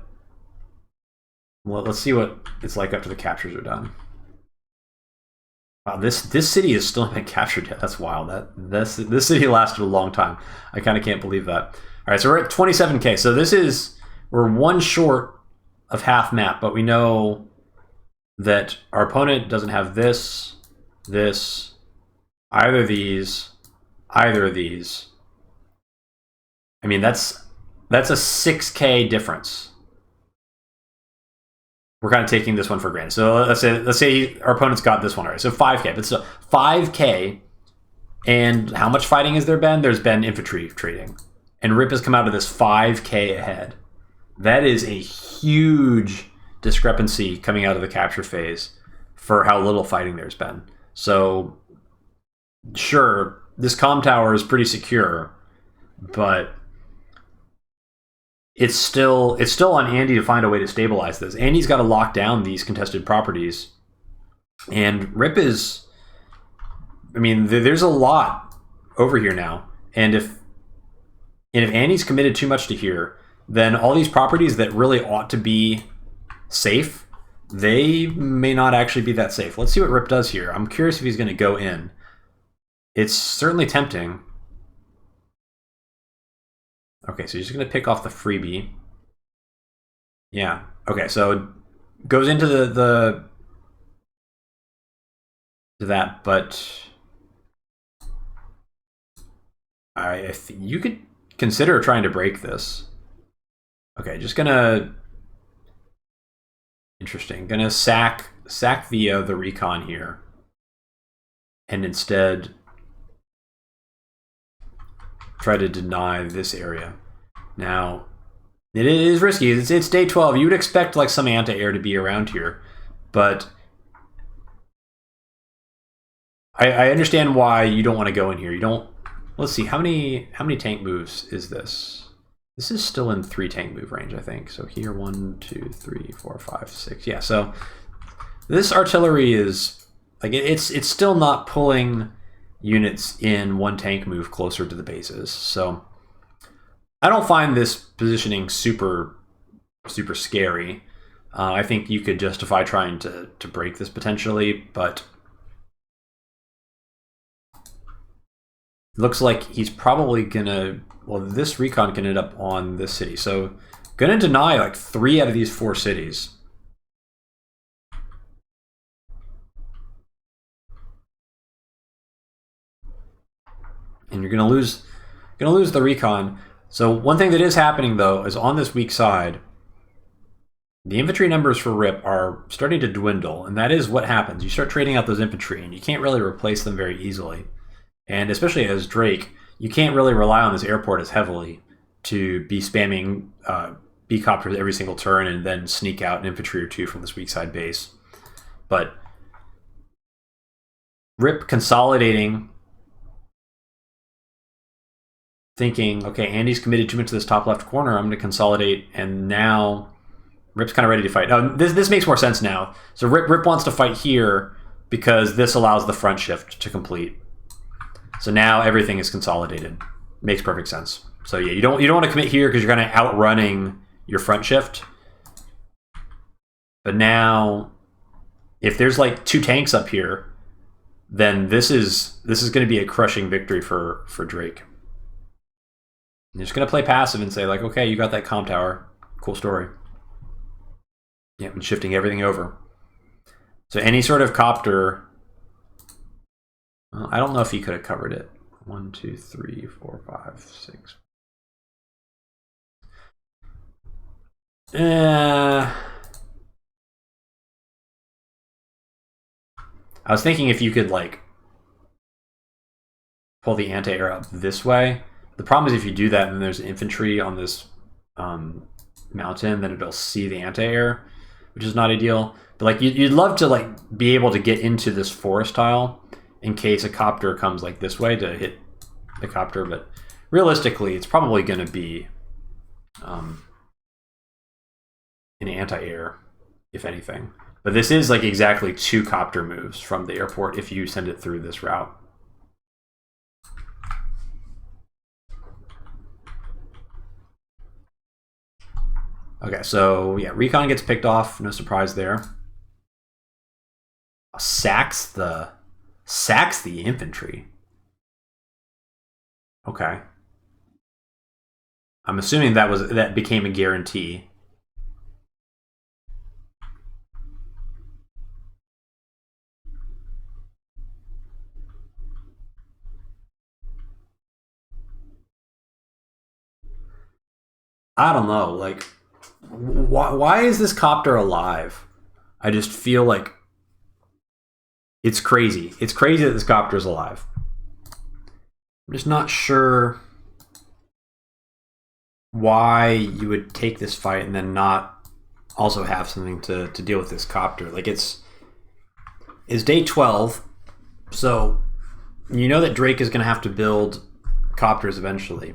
well, let's see what it's like after the captures are done. Wow, this city is still not been captured yet. That's wild. This city lasted a long time. I kind of can't believe that. All right, so we're at 27K. So we're 1 short of half map, but we know that our opponent doesn't have this, either of these. I mean, that's a 6K difference. We're kind of taking this one for granted. So let's say our opponent's got this one already. So 5K, but still 5K. And how much fighting has there been? There's been infantry trading. And Rip has come out of this 5K ahead. That is a huge discrepancy coming out of the capture phase for how little fighting there's been. So, sure, this comm tower is pretty secure, but it's still on Andy to find a way to stabilize this. Andy's got to lock down these contested properties, and Rip is. I mean, there's a lot over here now, and if Andy's committed too much to here, then all these properties that really ought to be safe, they may not actually be that safe. Let's see what Rip does here. I'm curious if he's going to go in. It's certainly tempting. Okay, so he's just going to pick off the freebie. Yeah. Okay, so goes into that, but I think you could consider trying to break this. Okay, just gonna. Interesting. Gonna sack the recon here, and instead try to deny this area. Now, it is risky. It's day 12. You would expect like some anti-air to be around here, but I understand why you don't want to go in here. You don't. Let's see, how many tank moves is this? This is still in 3 tank move range, I think. So here, 1, 2, 3, 4, 5, 6. Yeah, so this artillery is like it's still not pulling units in 1 tank move closer to the bases. So I don't find this positioning super scary. I think you could justify trying to break this potentially, but looks like he's probably gonna. Well, this recon can end up on this city, so gonna deny like 3 out of these 4 cities. And you're gonna lose the recon. So one thing that is happening though is on this weak side, the infantry numbers for Rip are starting to dwindle, and that is what happens. You start trading out those infantry, and you can't really replace them very easily. And especially as Drake, you can't really rely on this airport as heavily to be spamming B-copters every single turn and then sneak out an infantry or 2 from this weak side base. But Rip consolidating, thinking, okay, Andy's committed too much to this top left corner, I'm going to consolidate, and now Rip's kind of ready to fight. Oh, this makes more sense now. So Rip wants to fight here because this allows the front shift to complete. So now everything is consolidated. Makes perfect sense. So yeah, you don't want to commit here because you're kind of outrunning your front shift. But now, if there's like 2 tanks up here, then this is going to be a crushing victory for Drake. You're just going to play passive and say like, okay, you got that comm tower, cool story. Yeah, and shifting everything over. So any sort of copter. Well, I don't know if he could have covered it. 1, 2, 3, 4, 5, 6. I was thinking if you could like pull the anti-air up this way. The problem is if you do that and there's infantry on this mountain, then it'll see the anti-air, which is not ideal. But like you'd love to like be able to get into this forest tile in case a copter comes like this way to hit the copter, but realistically, it's probably going to be an anti-air, if anything. But this is like exactly 2 copter moves from the airport if you send it through this route. Okay, so yeah, recon gets picked off. No surprise there. Sacks the infantry. Okay. I'm assuming that became a guarantee. I don't know, like why is this copter alive? I just feel like it's crazy. It's crazy that this copter is alive. I'm just not sure why you would take this fight and then not also have something to deal with this copter. Like it's day 12, so you know that Drake is going to have to build copters eventually.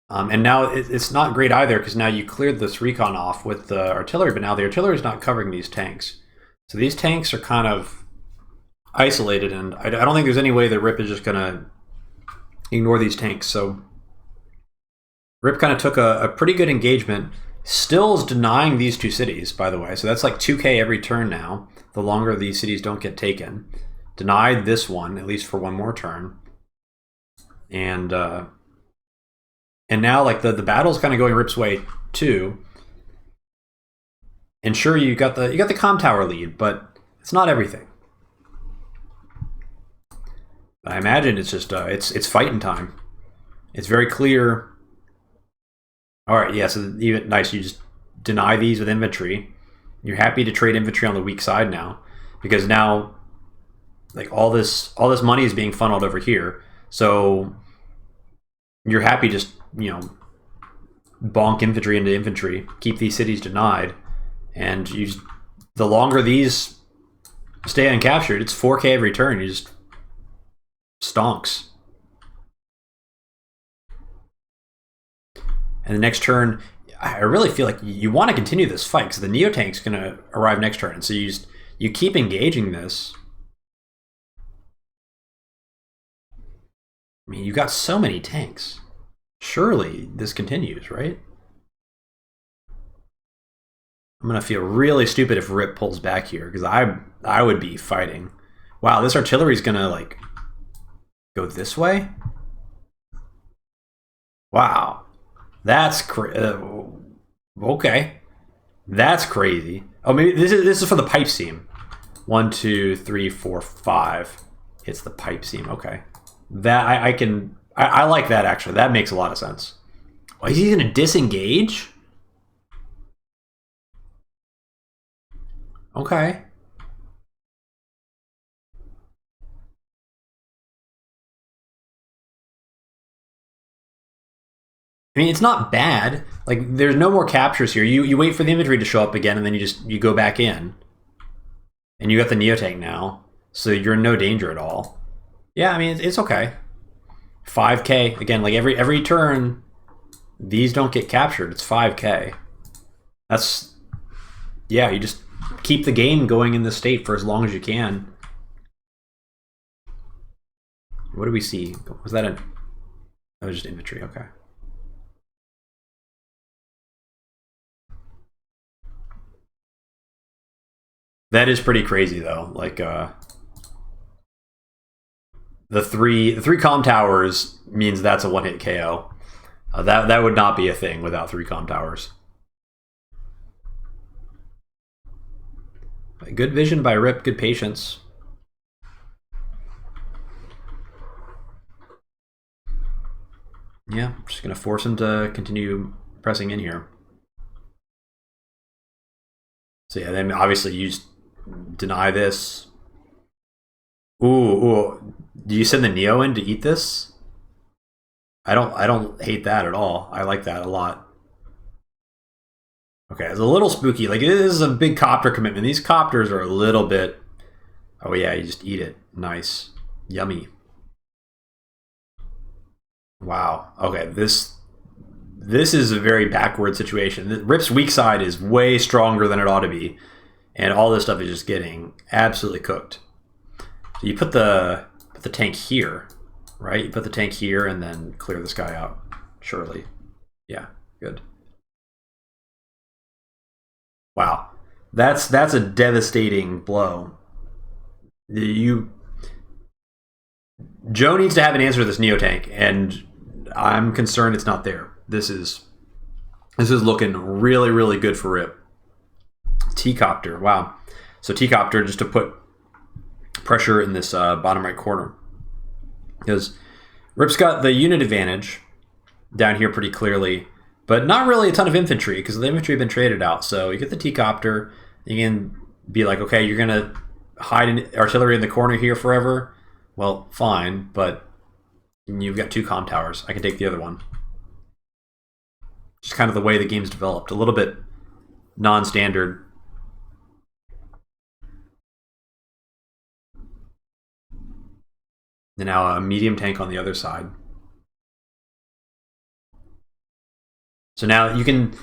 And now it's not great either, because now you cleared this recon off with the artillery, but now the artillery is not covering these tanks. So these tanks are kind of isolated, and I don't think there's any way that Rip is just going to ignore these tanks. So Rip kind of took a pretty good engagement. Still is denying these two cities, by the way. So that's like 2k every turn now, the longer these cities don't get taken. Denied this one, at least for one more turn. And now like the battle's kind of going Rip's way too. And sure, you got the comm tower lead, but it's not everything. I imagine it's just it's fighting time. It's very clear. All right, yeah, so even nice. You just deny these with infantry. You're happy to trade infantry on the weak side now, because now, like all this money is being funneled over here. So you're happy just bonk infantry into infantry, keep these cities denied, and the longer these stay uncaptured, it's 4k every turn. You just stonks. And the next turn, I really feel like you want to continue this fight, because the Neo tank's going to arrive next turn. So you keep engaging this. I mean, you got so many tanks. Surely this continues, right? I'm going to feel really stupid if Rip pulls back here, because I would be fighting. Wow, this artillery's going to like go this way? Wow. That's okay. That's crazy. Oh, maybe this is for the pipe seam. 1, 2, 3, 4, 5 hits the pipe seam. Okay, that I like that actually. That makes a lot of sense. Oh, is he gonna disengage? Okay. I mean, it's not bad. Like, there's no more captures here. You wait for the infantry to show up again, and then you go back in. And you got the Neotank now, so you're in no danger at all. Yeah, I mean, it's okay. 5k, again, like every turn, these don't get captured. It's 5k. That's, yeah, you just keep the game going in this state for as long as you can. What do we see? Was that that was just infantry, okay. That is pretty crazy though. Like the three comm towers means that's a one-hit KO. That would not be a thing without 3 comm towers. Good vision by Rip, good patience. Yeah, I'm just gonna force him to continue pressing in here. So yeah, then obviously you just deny this. Ooh, do you send the Neo in to eat this? I don't hate that at all. I like that a lot. Okay, it's a little spooky. Like, this is a big copter commitment. These copters are a little bit... Oh yeah, you just eat it. Nice. Yummy. Wow. Okay, this is a very backward situation. Rip's weak side is way stronger than it ought to be. And all this stuff is just getting absolutely cooked. So you put the tank here, right? You put the tank here and then clear this guy out. Surely. Yeah, good. Wow. That's a devastating blow. Joe needs to have an answer to this Neo tank, and I'm concerned it's not there. This is looking really, really good for Rip. T-Copter, wow. So T-Copter, just to put pressure in this bottom right corner. Because Rip's got the unit advantage down here pretty clearly, but not really a ton of infantry, because the infantry have been traded out. So you get the T-Copter, you can be like, okay, you're going to hide in artillery in the corner here forever. Well, fine, but you've got 2 comm towers. I can take the other one. Just kind of the way the game's developed. A little bit non-standard. And now a medium tank on the other side. So now you can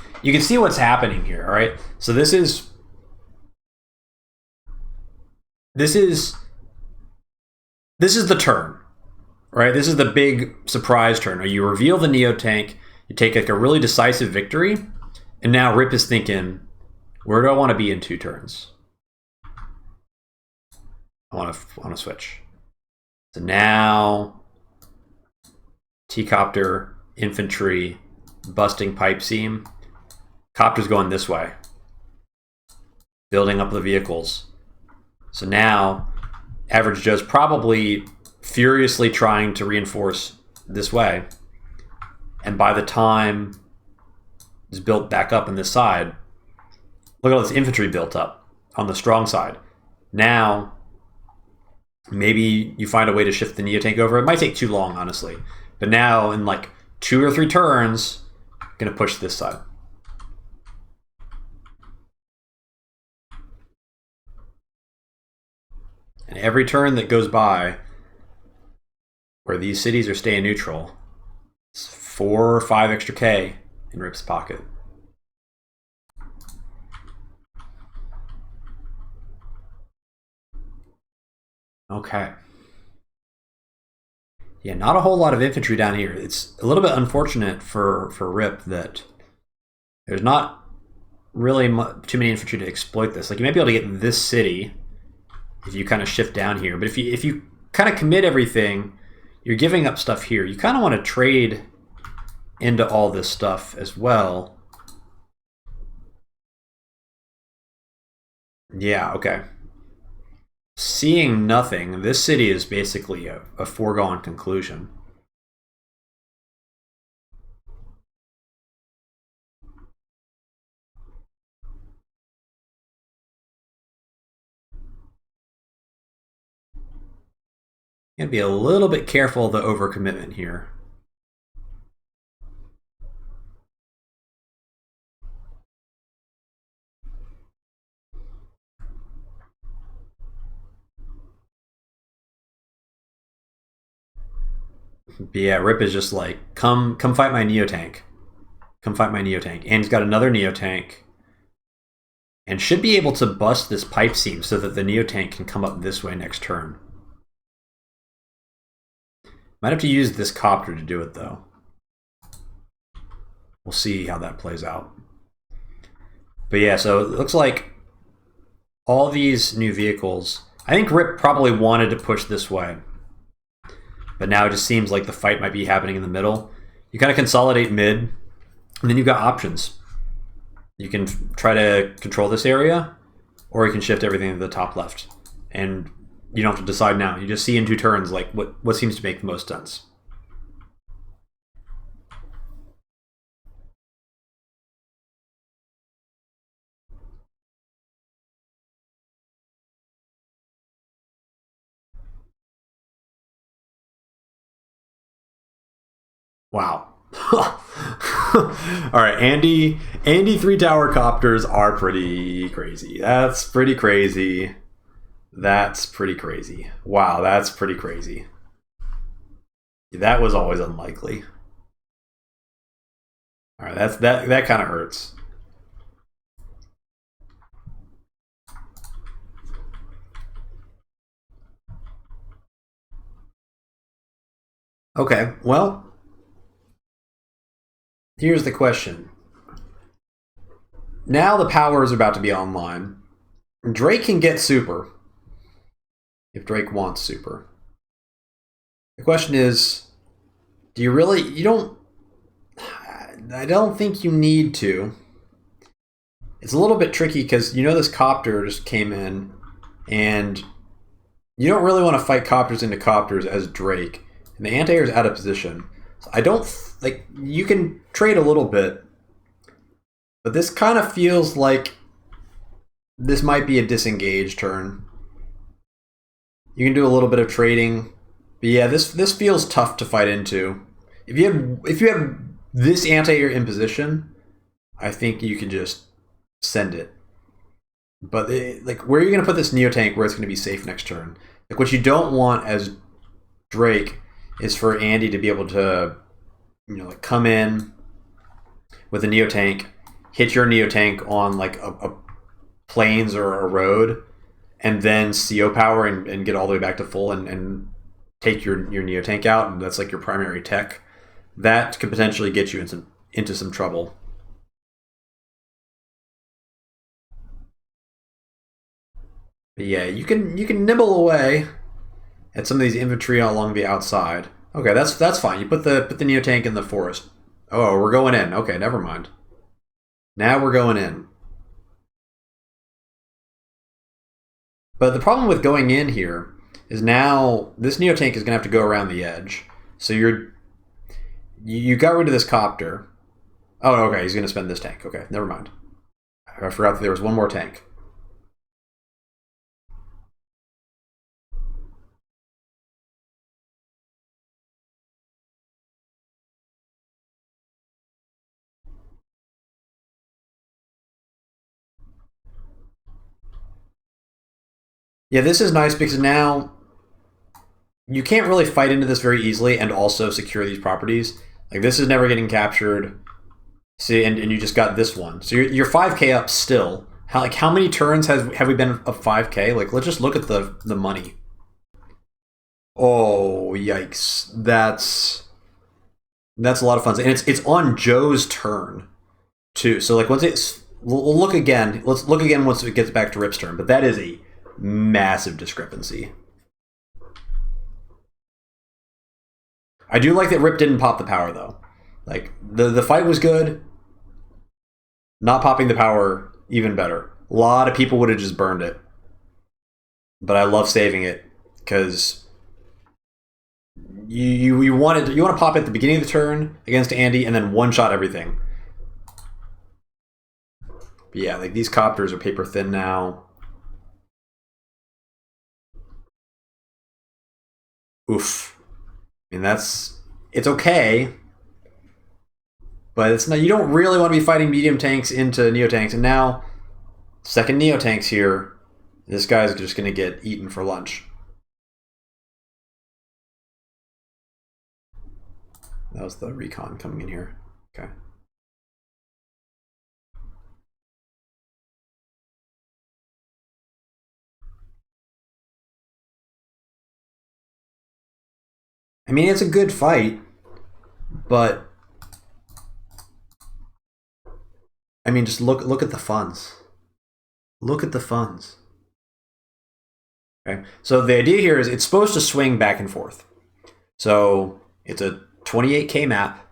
see what's happening here, all right? So this is the turn, right? This is the big surprise turn. You reveal the Neo tank, you take like a really decisive victory, and now Rip is thinking, where do I want to be in 2 turns? I want to switch. So now T-Copter, infantry, busting pipe seam. Copter's going this way, building up the vehicles. So now Average Joe's probably furiously trying to reinforce this way, and by the time it's built back up on this side, look at all this infantry built up on the strong side. Now maybe you find a way to shift the Neo tank over. It might take too long, honestly, but now in like 2 or 3 turns, gonna push this side. And every turn that goes by where these cities are staying neutral, it's 4 or 5 extra K in Rip's pocket. Okay. Yeah, not a whole lot of infantry down here. It's a little bit unfortunate for Rip that there's not really too many infantry to exploit this. Like, you might be able to get this city if you kind of shift down here, but if you kind of commit everything, you're giving up stuff here. You kind of want to trade into all this stuff as well. Yeah, okay. Seeing nothing, this city is basically a foregone conclusion. You gotta be a little bit careful of the overcommitment here. But yeah, Rip is just like, come fight my Neo tank. Come fight my Neo tank. And he's got another Neo tank. And should be able to bust this pipe seam so that the Neo tank can come up this way next turn. Might have to use this copter to do it, though. We'll see how that plays out. But yeah, so it looks like all these new vehicles, I think Rip probably wanted to push this way. But now it just seems like the fight might be happening in the middle. You kind of consolidate mid, and then you've got options. You can try to control this area, or you can shift everything to the top left. And you don't have to decide now. You just see in 2 turns like what seems to make the most sense. Wow. All right, Andy 3 tower copters are pretty crazy. That's pretty crazy. That's pretty crazy. Wow, that's pretty crazy. That was always unlikely. All right, that kind of hurts. Okay, well, here's the question. Now the power is about to be online. Drake can get super if Drake wants super. The question is, do you really, I don't think you need to. It's a little bit tricky because this copter just came in and you don't really want to fight copters into copters as Drake. And the anti-air is out of position. So I don't, you can trade a little bit, but this kind of feels like this might be a disengaged turn. You can do a little bit of trading, but yeah, this feels tough to fight into. If you have this anti-air in position, I think you can just send it. But like, where are you going to put this Neo tank where it's going to be safe next turn? Like, what you don't want as Drake is for Andy to be able to, you know, like come in with a Neo tank, hit your Neo tank on like a plains or a road, and then CO power and get all the way back to full and take your Neo tank out, and that's like your primary tech. That could potentially get you into some trouble. But yeah, you can nibble away at some of these infantry along the outside. Okay, that's fine. You put the Neo tank in the forest. Oh, we're going in. Okay, never mind. Now we're going in. But the problem with going in here is now this Neo tank is going to have to go around the edge. So you got rid of this copter. Oh, okay, he's going to spend this tank. Okay, never mind. I forgot that there was one more tank. Yeah, this is nice because now you can't really fight into this very easily and also secure these properties. Like, this is never getting captured. See, and you just got this one. So you're 5k up still. How many turns have we been up 5k? Like, let's just look at the money. Oh, yikes. That's a lot of fun. And it's on Joe's turn too. So like, once we'll look again. Let's look again once it gets back to Rip's turn. But that is a massive discrepancy. I do like that Rip didn't pop the power though. Like, the fight was good. Not popping the power, even better. A lot of people would have just burned it. But I love saving it because you want to pop it at the beginning of the turn against Andy and then one shot everything. But yeah, like, these copters are paper thin now. Oof. I mean, it's okay, but it's not. You don't really want to be fighting medium tanks into Neo tanks, and now second Neo tanks here. This guy's just going to get eaten for lunch. That was the recon coming in here. Okay. I mean, it's a good fight, but I mean, just look at the funds. Look at the funds. Okay. So the idea here is it's supposed to swing back and forth. So it's a 28k map,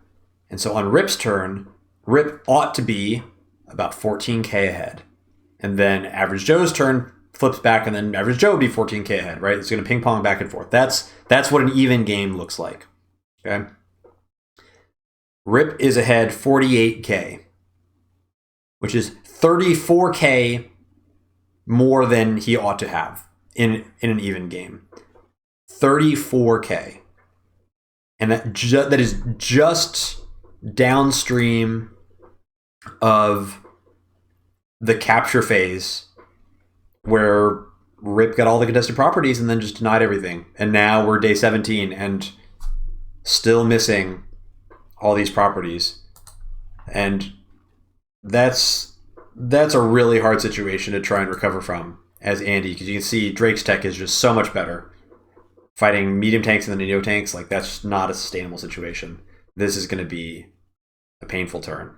and so on Rip's turn, Rip ought to be about 14k ahead, and then Average Joe's turn flips back, and then Average Joe would be 14k ahead, right? It's going to ping pong back and forth. That's what an even game looks like. Okay. Rip is ahead 48k, which is 34k more than he ought to have in an even game. 34k. And that is just downstream of the capture phase where Rip got all the contested properties and then just denied everything. And now we're day 17 and still missing all these properties. And that's a really hard situation to try and recover from as Andy, because you can see Drake's tech is just so much better. Fighting medium tanks and the Neo tanks, like, that's not a sustainable situation. This is going to be a painful turn.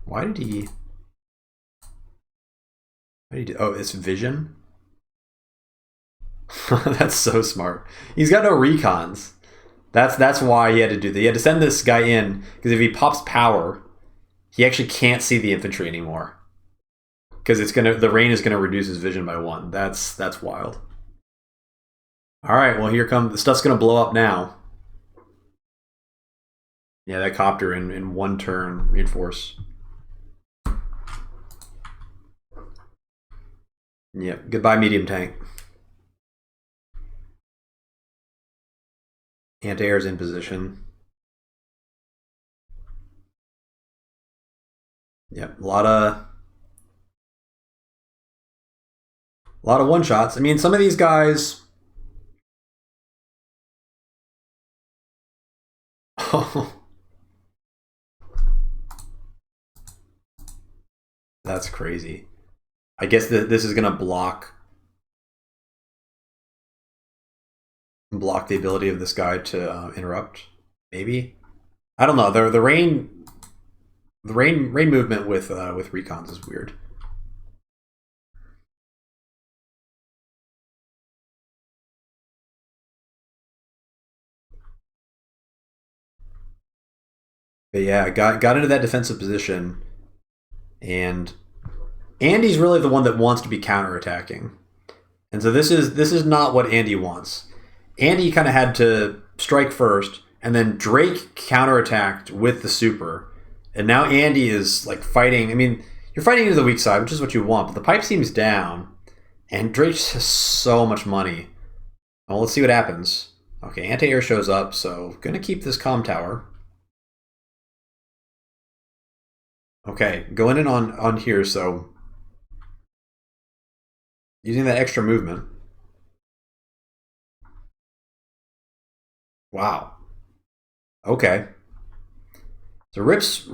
Why did he do? Oh, it's vision? That's so smart. He's got no recons. That's why he had to do that. He had to send this guy in, because if he pops power, he actually can't see the infantry anymore. Because the rain is gonna reduce his vision by 1. That's wild. All right, well, here comes the stuff's gonna blow up now. Yeah, that copter in 1 turn reinforce. Yep, goodbye medium tank. Anti-air's in position. Yep, a lot of one shots. I mean, some of these guys. That's crazy. I guess that this is gonna block the ability of this guy to interrupt. Maybe, I don't know. The rain movement with recons is weird. But yeah, got into that defensive position, and Andy's really the one that wants to be counterattacking, and so this is not what Andy wants. Andy kind of had to strike first, and then Drake counterattacked with the super, and now Andy is like fighting. I mean, you're fighting into the weak side, which is what you want, but the pipe seems down, and Drake has so much money. Well, let's see what happens. Okay, anti-air shows up, so gonna keep this comm tower. Okay, going in on here, so using that extra movement. Wow. Okay. So Rip's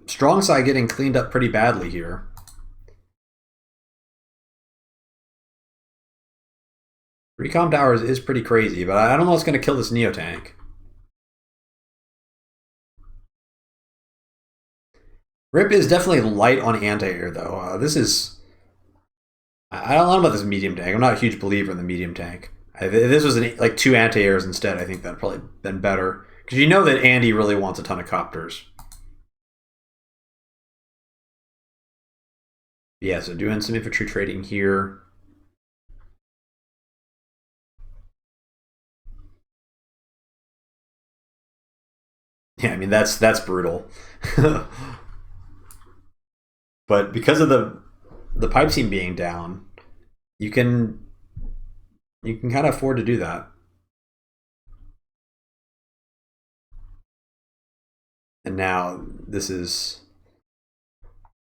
strong side getting cleaned up pretty badly here. Recom towers is pretty crazy, but I don't know what's going to kill this Neo tank. Rip is definitely light on anti-air, though. This is... I don't know about this medium tank. I'm not a huge believer in the medium tank. If this was like 2 anti-airs instead, I think that'd probably been better. Because you know that Andy really wants a ton of copters. Yeah, so doing some infantry trading here. Yeah, I mean, that's brutal. But because of the pipe seam being down, you can kind of afford to do that. And now this is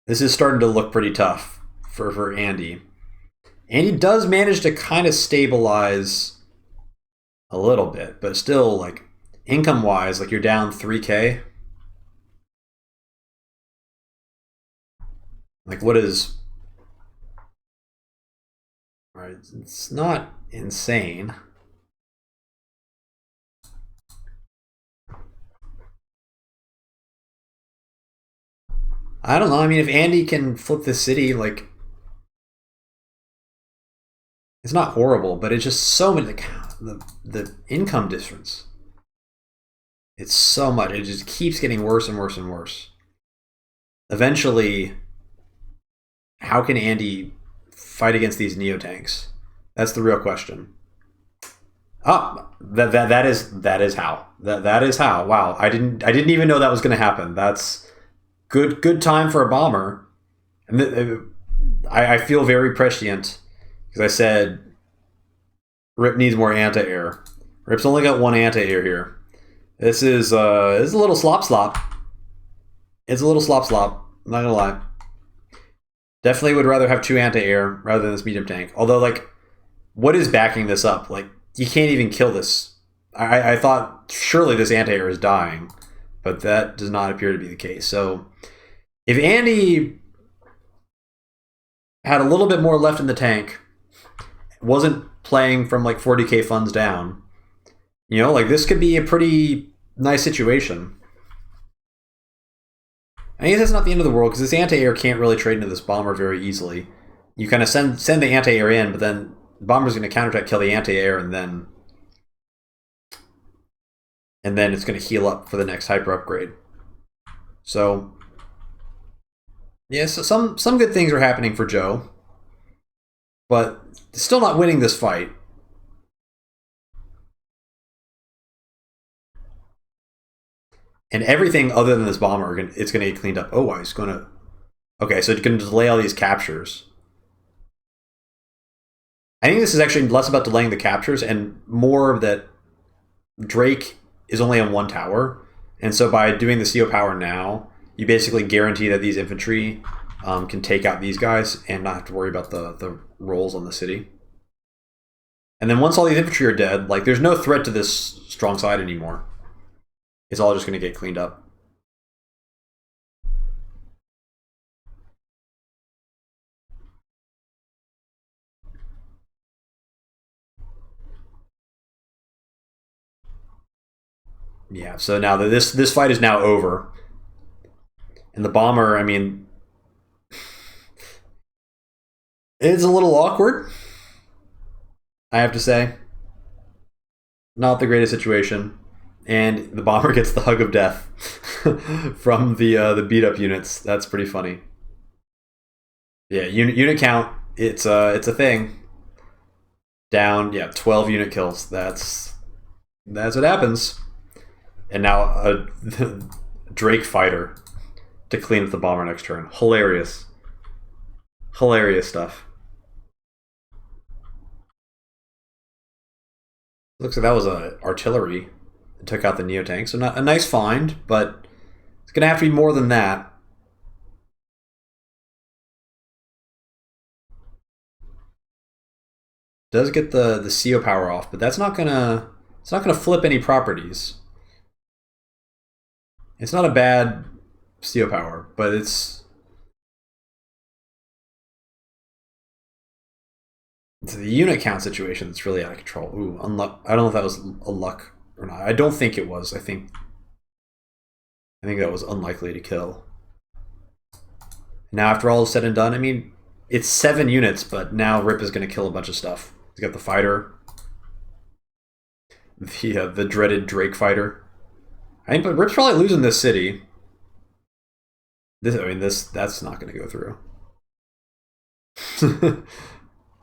starting to look pretty tough for Andy. Andy does manage to kind of stabilize a little bit, but still, like, income wise, like, you're down 3K. Like, what is... Alright, it's not insane. I don't know. I mean, if Andy can flip the city, like... It's not horrible, but it's just so many... Like, the income difference. It's so much. It just keeps getting worse and worse and worse. Eventually... How can Andy fight against these Neo tanks? That's the real question. Oh, that is how. That is how. Wow, I didn't even know that was going to happen. That's good time for a bomber. And I feel very prescient because I said Rip needs more anti-air. Rip's only got 1 anti-air here. This is a little slop. It's a little slop. I'm not gonna lie. Definitely would rather have 2 anti-air rather than this medium tank. Although, like, what is backing this up? Like, you can't even kill this. I thought surely this anti-air is dying, but that does not appear to be the case. So, if Andy had a little bit more left in the tank, wasn't playing from like 40k funds down, you know, like, this could be a pretty nice situation. I guess that's not the end of the world, because this anti-air can't really trade into this bomber very easily. You kind of send the anti-air in, but then the bomber's going to counterattack, kill the anti-air, and then it's going to heal up for the next hyper upgrade. So, yeah, so some good things are happening for Joe, but still not winning this fight. And everything other than this bomber, it's going to get cleaned up. Oh, he's going to... Okay, so it's going to delay all these captures. I think this is actually less about delaying the captures and more that Drake is only on 1 tower. And so by doing the CO power now, you basically guarantee that these infantry can take out these guys and not have to worry about the rolls on the city. And then once all these infantry are dead, like there's no threat to this strong side anymore. It's all just going to get cleaned up. Yeah, so now this fight is now over. And the bomber, I mean, it's a little awkward, I have to say. Not the greatest situation. And the bomber gets the hug of death from the beat up units. That's pretty funny. Yeah, unit count, it's a thing. Down, yeah, 12 unit kills. That's what happens. And now a Drake fighter to clean up the bomber next turn. Hilarious. Hilarious stuff. Looks like that was artillery that took out the Neo-Tank. So not a nice find, but it's going to have to be more than that. Does get the CO power off, but it's not gonna flip any properties. It's not a bad CO power, but it's the unit count situation that's really out of control. Ooh, unluck. I don't know if that was a luck or not. I don't think it was. I think that was unlikely to kill. Now, after all is said and done, I mean, it's 7 units, but now Rip is going to kill a bunch of stuff. He's got the fighter, the dreaded Drake fighter. I think, but Rip's probably losing this city. That's not going to go through.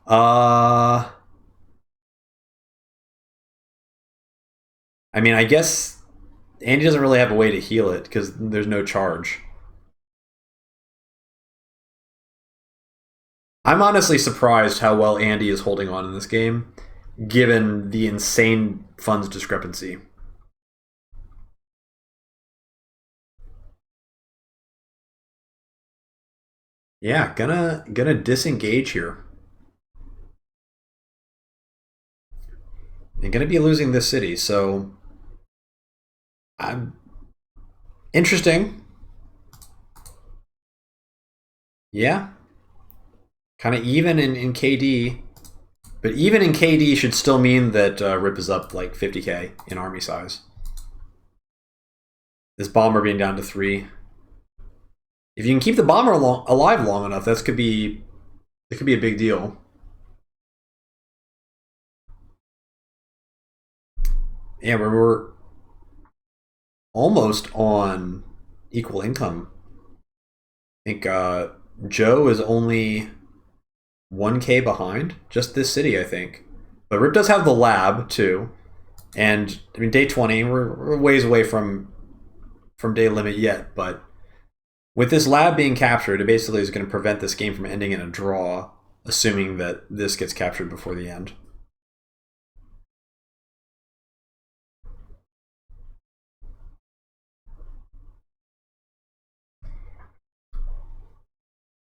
I mean, I guess Andy doesn't really have a way to heal it because there's no charge. I'm honestly surprised how well Andy is holding on in this game, given the insane funds discrepancy. Yeah, gonna disengage here. And gonna be losing this city, so I'm interesting. Yeah. Kind of even in KD. But even in KD should still mean that Rip is up like 50k in army size. This bomber being down to 3. If you can keep the bomber alive long enough, it could be a big deal. Yeah, we're almost on equal income. I think Joe is only 1k behind just this city, I think. But Rip does have the lab too. And I mean, day 20, we're ways away from day limit yet, but with this lab being captured, it basically is going to prevent this game from ending in a draw, assuming that this gets captured before the end.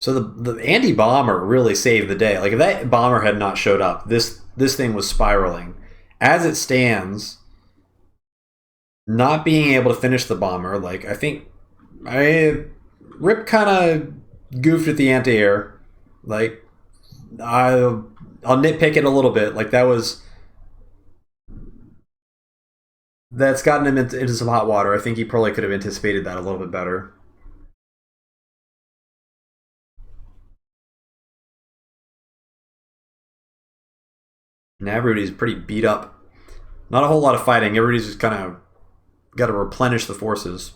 So the Andy bomber really saved the day. Like if that bomber had not showed up, this thing was spiraling. As it stands, not being able to finish the bomber, like I think Rip kind of goofed at the anti-air. Like I'll nitpick it a little bit. Like that's gotten him into some hot water. I think he probably could have anticipated that a little bit better. And everybody's pretty beat up. Not a whole lot of fighting. Everybody's just kind of got to replenish the forces.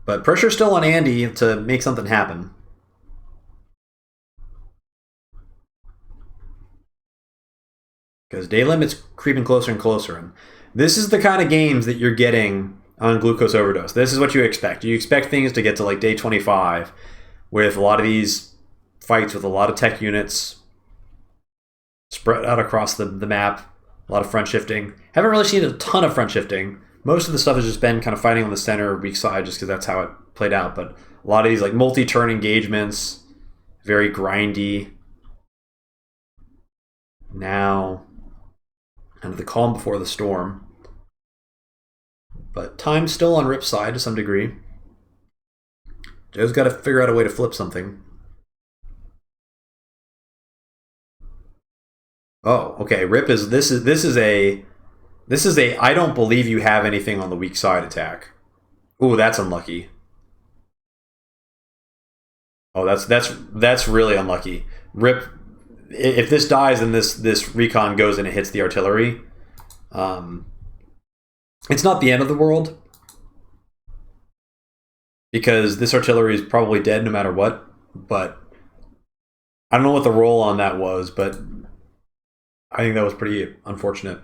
But pressure's still on Andy to make something happen. Because day limit's creeping closer and closer. And this is the kind of games that you're getting on Glucose Overdose. This is what you expect. You expect things to get to like day 25 with a lot of these fights with a lot of tech units spread out across the map. A lot of front shifting. Haven't really seen a ton of front shifting, Most of the stuff has just been kind of fighting on the center weak side just because that's how it played out. But a lot of these like multi-turn engagements, very grindy. Now, kind of the calm before the storm. But time's still on Rip's side to some degree. Joe's got to figure out a way to flip something. Oh, okay. Rip is this is a I don't believe you have anything on the weak side attack. Ooh, that's unlucky. Oh, that's really unlucky. Rip, if this dies and this recon goes and it hits the artillery, it's not the end of the world because this artillery is probably dead no matter what. But I don't know what the roll on that was, but I think that was pretty unfortunate.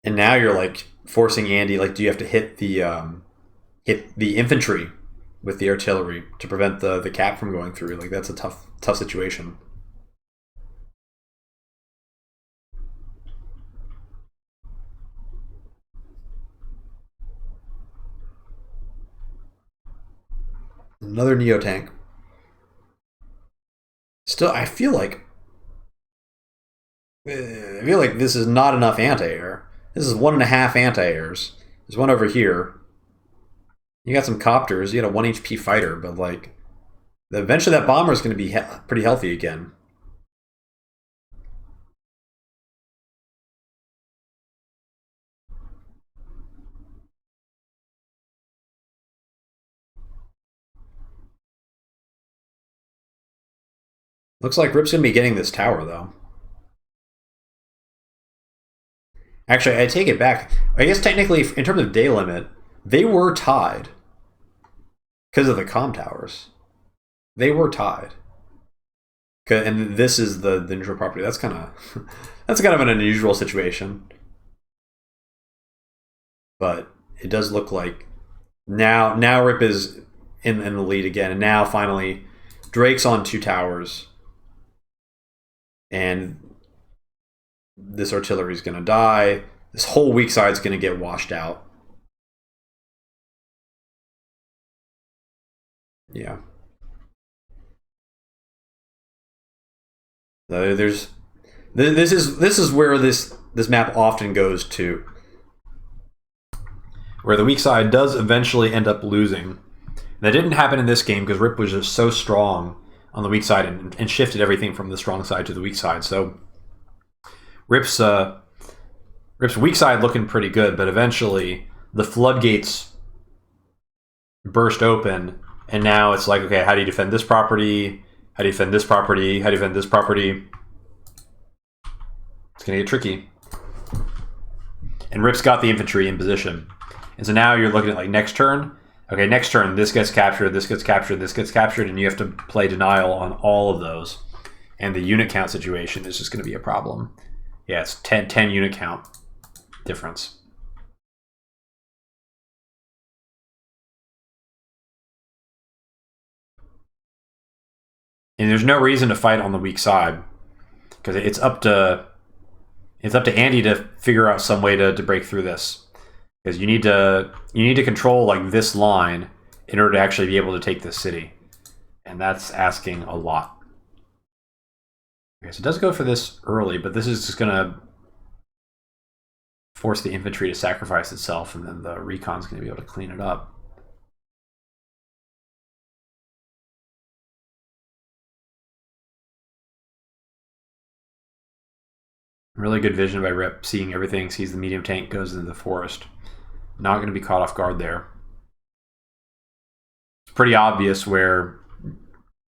And now you're like forcing Andy, like, do you have to hit the infantry with the artillery to prevent the cap from going through? Like, that's a tough situation. Another Neo tank. Still, I feel like this is not enough anti-air. This is 1.5 anti-airs. There's one over here. You got some copters. You got a 1 HP fighter, but like, eventually that bomber is going to be pretty healthy again. Looks like Rip's going to be getting this tower, though. Actually, I take it back. I guess technically, in terms of day limit, they were tied because of the comm towers. They were tied. And this is the neutral property. That's kind of an unusual situation. But it does look like now Rip is in the lead again, and now finally Drake's on 2 towers. And this artillery is going to die. This whole weak side is going to get washed out. Yeah. This is where this map often goes to, where the weak side does eventually end up losing. That didn't happen in this game because Rip was just so strong on the weak side and shifted everything from the strong side to the weak side. So Rip's weak side looking pretty good, but eventually the floodgates burst open, and now it's like, okay, how do you defend this property? How do you defend this property? How do you defend this property? It's going to get tricky. And Rip's got the infantry in position. And so now you're looking at like next turn. Okay, next turn, this gets captured, this gets captured, this gets captured, and you have to play denial on all of those. And the unit count situation is just going to be a problem. Yeah, it's 10 unit count difference. And there's no reason to fight on the weak side because it's up to Andy to figure out some way to break through this. Because you need to control like this line in order to actually be able to take this city, and that's asking a lot. Okay, so it does go for this early, but this is just gonna force the infantry to sacrifice itself, and then the recon's gonna be able to clean it up. Really good vision by Rip, seeing everything, sees the medium tank, goes into the forest. Not going to be caught off guard there. It's pretty obvious where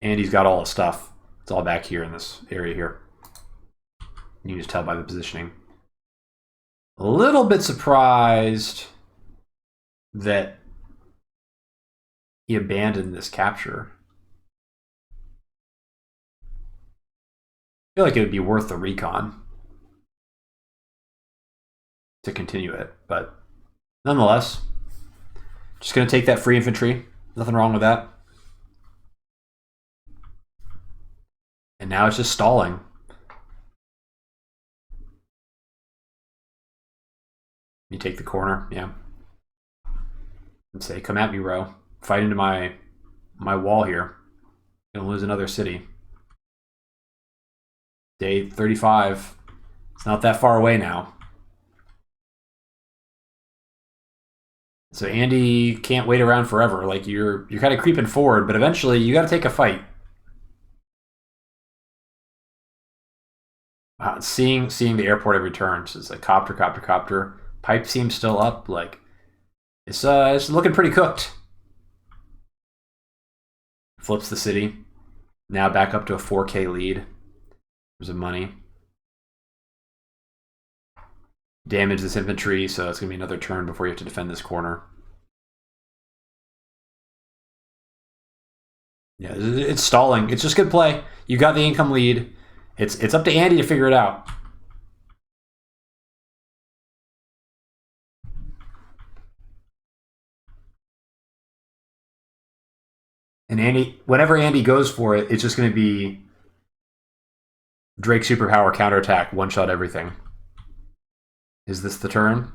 Andy's got all his stuff. It's all back here in this area here. You can just tell by the positioning. A little bit surprised that he abandoned this capture. I feel like it would be worth the recon to continue it, but nonetheless, just going to take that free infantry. Nothing wrong with that. And now it's just stalling. You take the corner, yeah. And say, come at me, Row. Fight into my wall here. Gonna lose another city. Day 35. It's not that far away now. So Andy can't wait around forever. Like you're kind of creeping forward, but eventually you got to take a fight. Seeing the airport every turn. So it's like copter. Pipe seems still up. Like it's looking pretty cooked. Flips the city. Now back up to a 4K lead. There's of money. Damage this infantry, so it's going to be another turn before you have to defend this corner. Yeah, it's stalling. It's just good play. You got the income lead. It's up to Andy to figure it out. And Andy, whenever Andy goes for it, it's just going to be Drake superpower counterattack, one-shot everything. Is this the turn?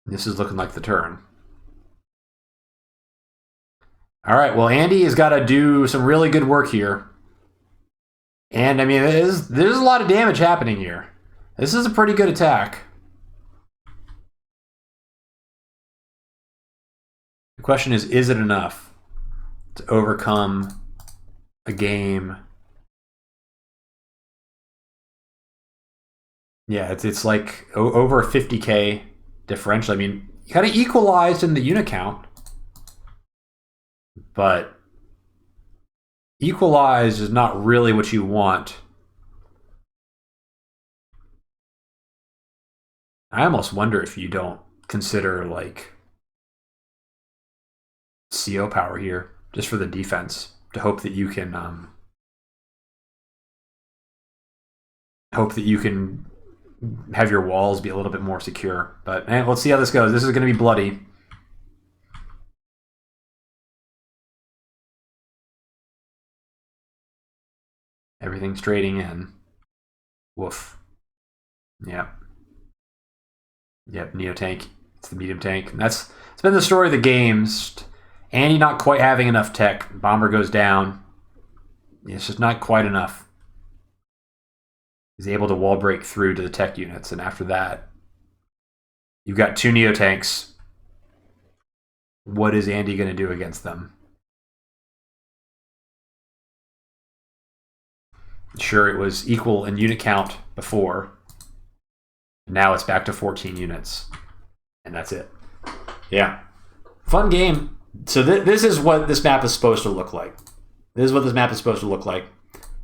This is looking like the turn. All right, well, Andy has got to do some really good work here. And, I mean, there's a lot of damage happening here. This is a pretty good attack. The question is it enough to overcome a game? Yeah, it's like over a 50K differential. I mean, you kind of equalized in the unit count, but equalized is not really what you want. I almost wonder if you don't consider like CO power here just for the defense to hope that you can have your walls be a little bit more secure. But let's see how this goes. This is going to be bloody. Everything's trading in. Woof. Yep. Yep, Neo tank. It's the medium tank. And it's been the story of the games. Andy not quite having enough tech. Bomber goes down. It's just not quite enough. He's able to wall break through to the tech units, and after that, you've got two Neo tanks. What is Andy going to do against them? Sure, it was equal in unit count before. Now it's back to 14 units, and that's it. Yeah, fun game. So this is what this map is supposed to look like.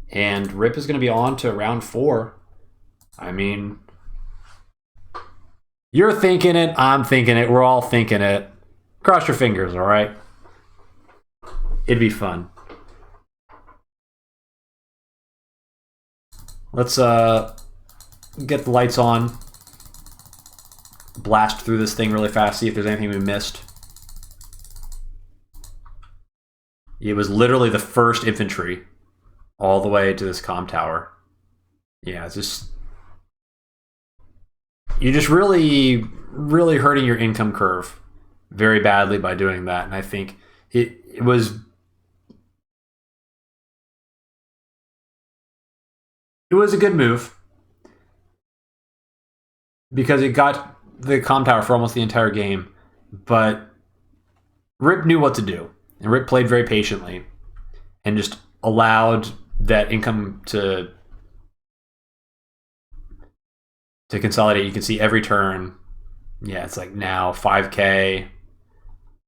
And Rip is going to be on to round 4. I mean, you're thinking it, I'm thinking it, we're all thinking it. Cross your fingers, all right? It'd be fun. Let's get the lights on. Blast through this thing really fast, see if there's anything we missed. It was literally the first infantry all the way to this comm tower. Yeah, it's just... You're just really, really hurting your income curve very badly by doing that. And I think it was... It was a good move because it got the comm tower for almost the entire game, but Rip knew what to do, and Rip played very patiently and just allowed that income to consolidate. You can see every turn. Yeah, it's like now 5K,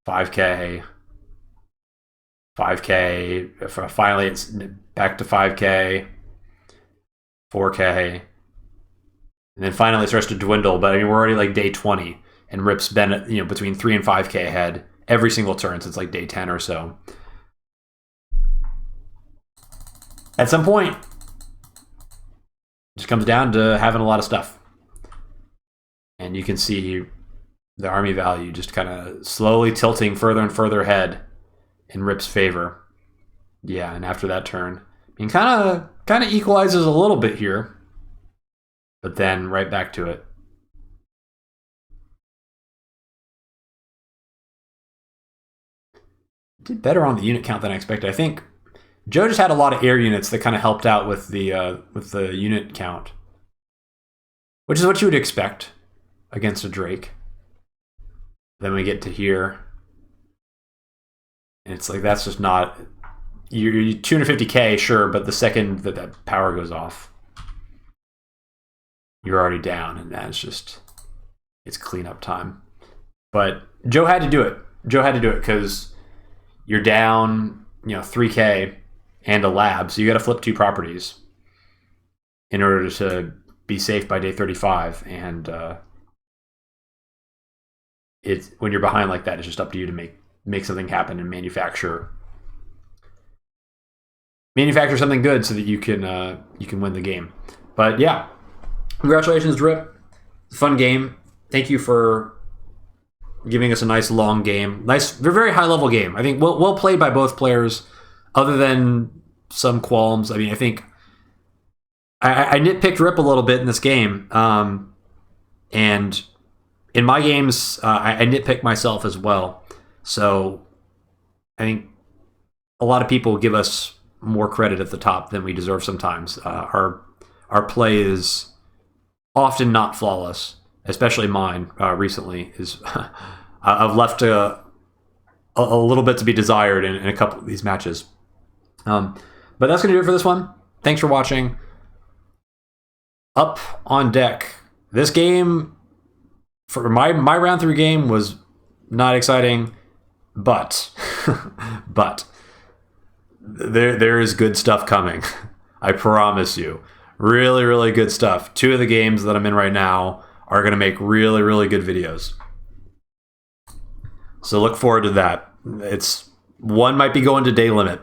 5K, 5K. Finally, it's back to 5K, 4K. And then finally it starts to dwindle, but I mean, we're already like day 20, and Rip's been, between 3 and 5K ahead every single turn since like day 10 or so. At some point, it just comes down to having a lot of stuff. And you can see the army value just kind of slowly tilting further and further ahead in Rip's favor. Yeah, and after that turn, I mean, kind of equalizes a little bit here. but then right back to it. Did better on the unit count than I expected. I think Joe just had a lot of air units that kind of helped out with the unit count, which is what you would expect against a Drake. Then we get to here, and it's like that's just not. You're 250k, sure, but the second that power goes off, you're already down, and that's just it's cleanup time. But Joe had to do it. Joe had to do it because you're down, 3k and a lab, so you got to flip 2 properties in order to be safe by day 35. And it's when you're behind like that, it's just up to you to make something happen and manufacture something good so that you can win the game. But yeah, congratulations, Drip. Fun game. Thank you for giving us a nice long game. Nice, very high level game. I think well played by both players, other than some qualms. I mean, I think I nitpicked Rip a little bit in this game, and in my games I nitpick myself as well. So I think a lot of people give us more credit at the top than we deserve sometimes. Our play is often not flawless, especially mine recently. I've left a little bit to be desired in a couple of these matches. But that's going to do it for this one. Thanks for watching. Up on deck. This game, for my round 3 game, was not exciting, but there is good stuff coming. I promise you. Really, really good stuff. 2 of the games that I'm in right now are going to make really, really good videos. So look forward to that. One might be going to day limit.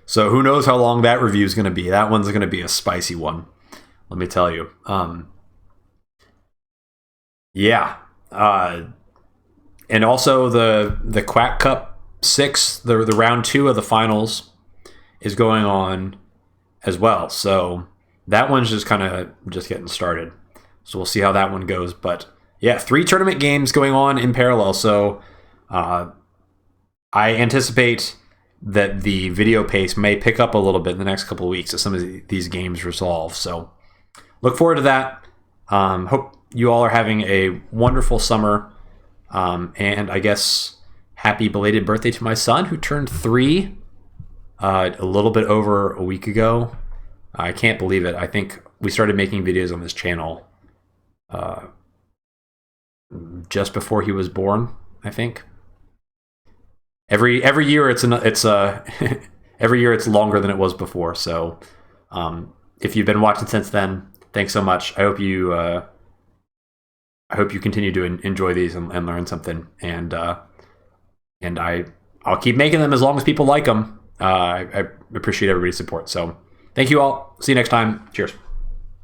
So who knows how long that review is going to be. That one's going to be a spicy one, let me tell you. Yeah. And also the Quack Cup 6, the round 2 of the finals is going on as well. So that one's just getting started. So we'll see how that one goes. But yeah, 3 tournament games going on in parallel. So I anticipate that the video pace may pick up a little bit in the next couple of weeks as some of these games resolve. So look forward to that. Hope you all are having a wonderful summer. And I guess happy belated birthday to my son, who turned 3 a little bit over a week ago. I can't believe it. I think we started making videos on this channel just before he was born, I think. Every year it's every year it's longer than it was before. So if you've been watching since then, thanks so much. I hope you continue to enjoy these and learn something. And I'll keep making them as long as people like them. I appreciate everybody's support. So thank you all. See you next time. Cheers.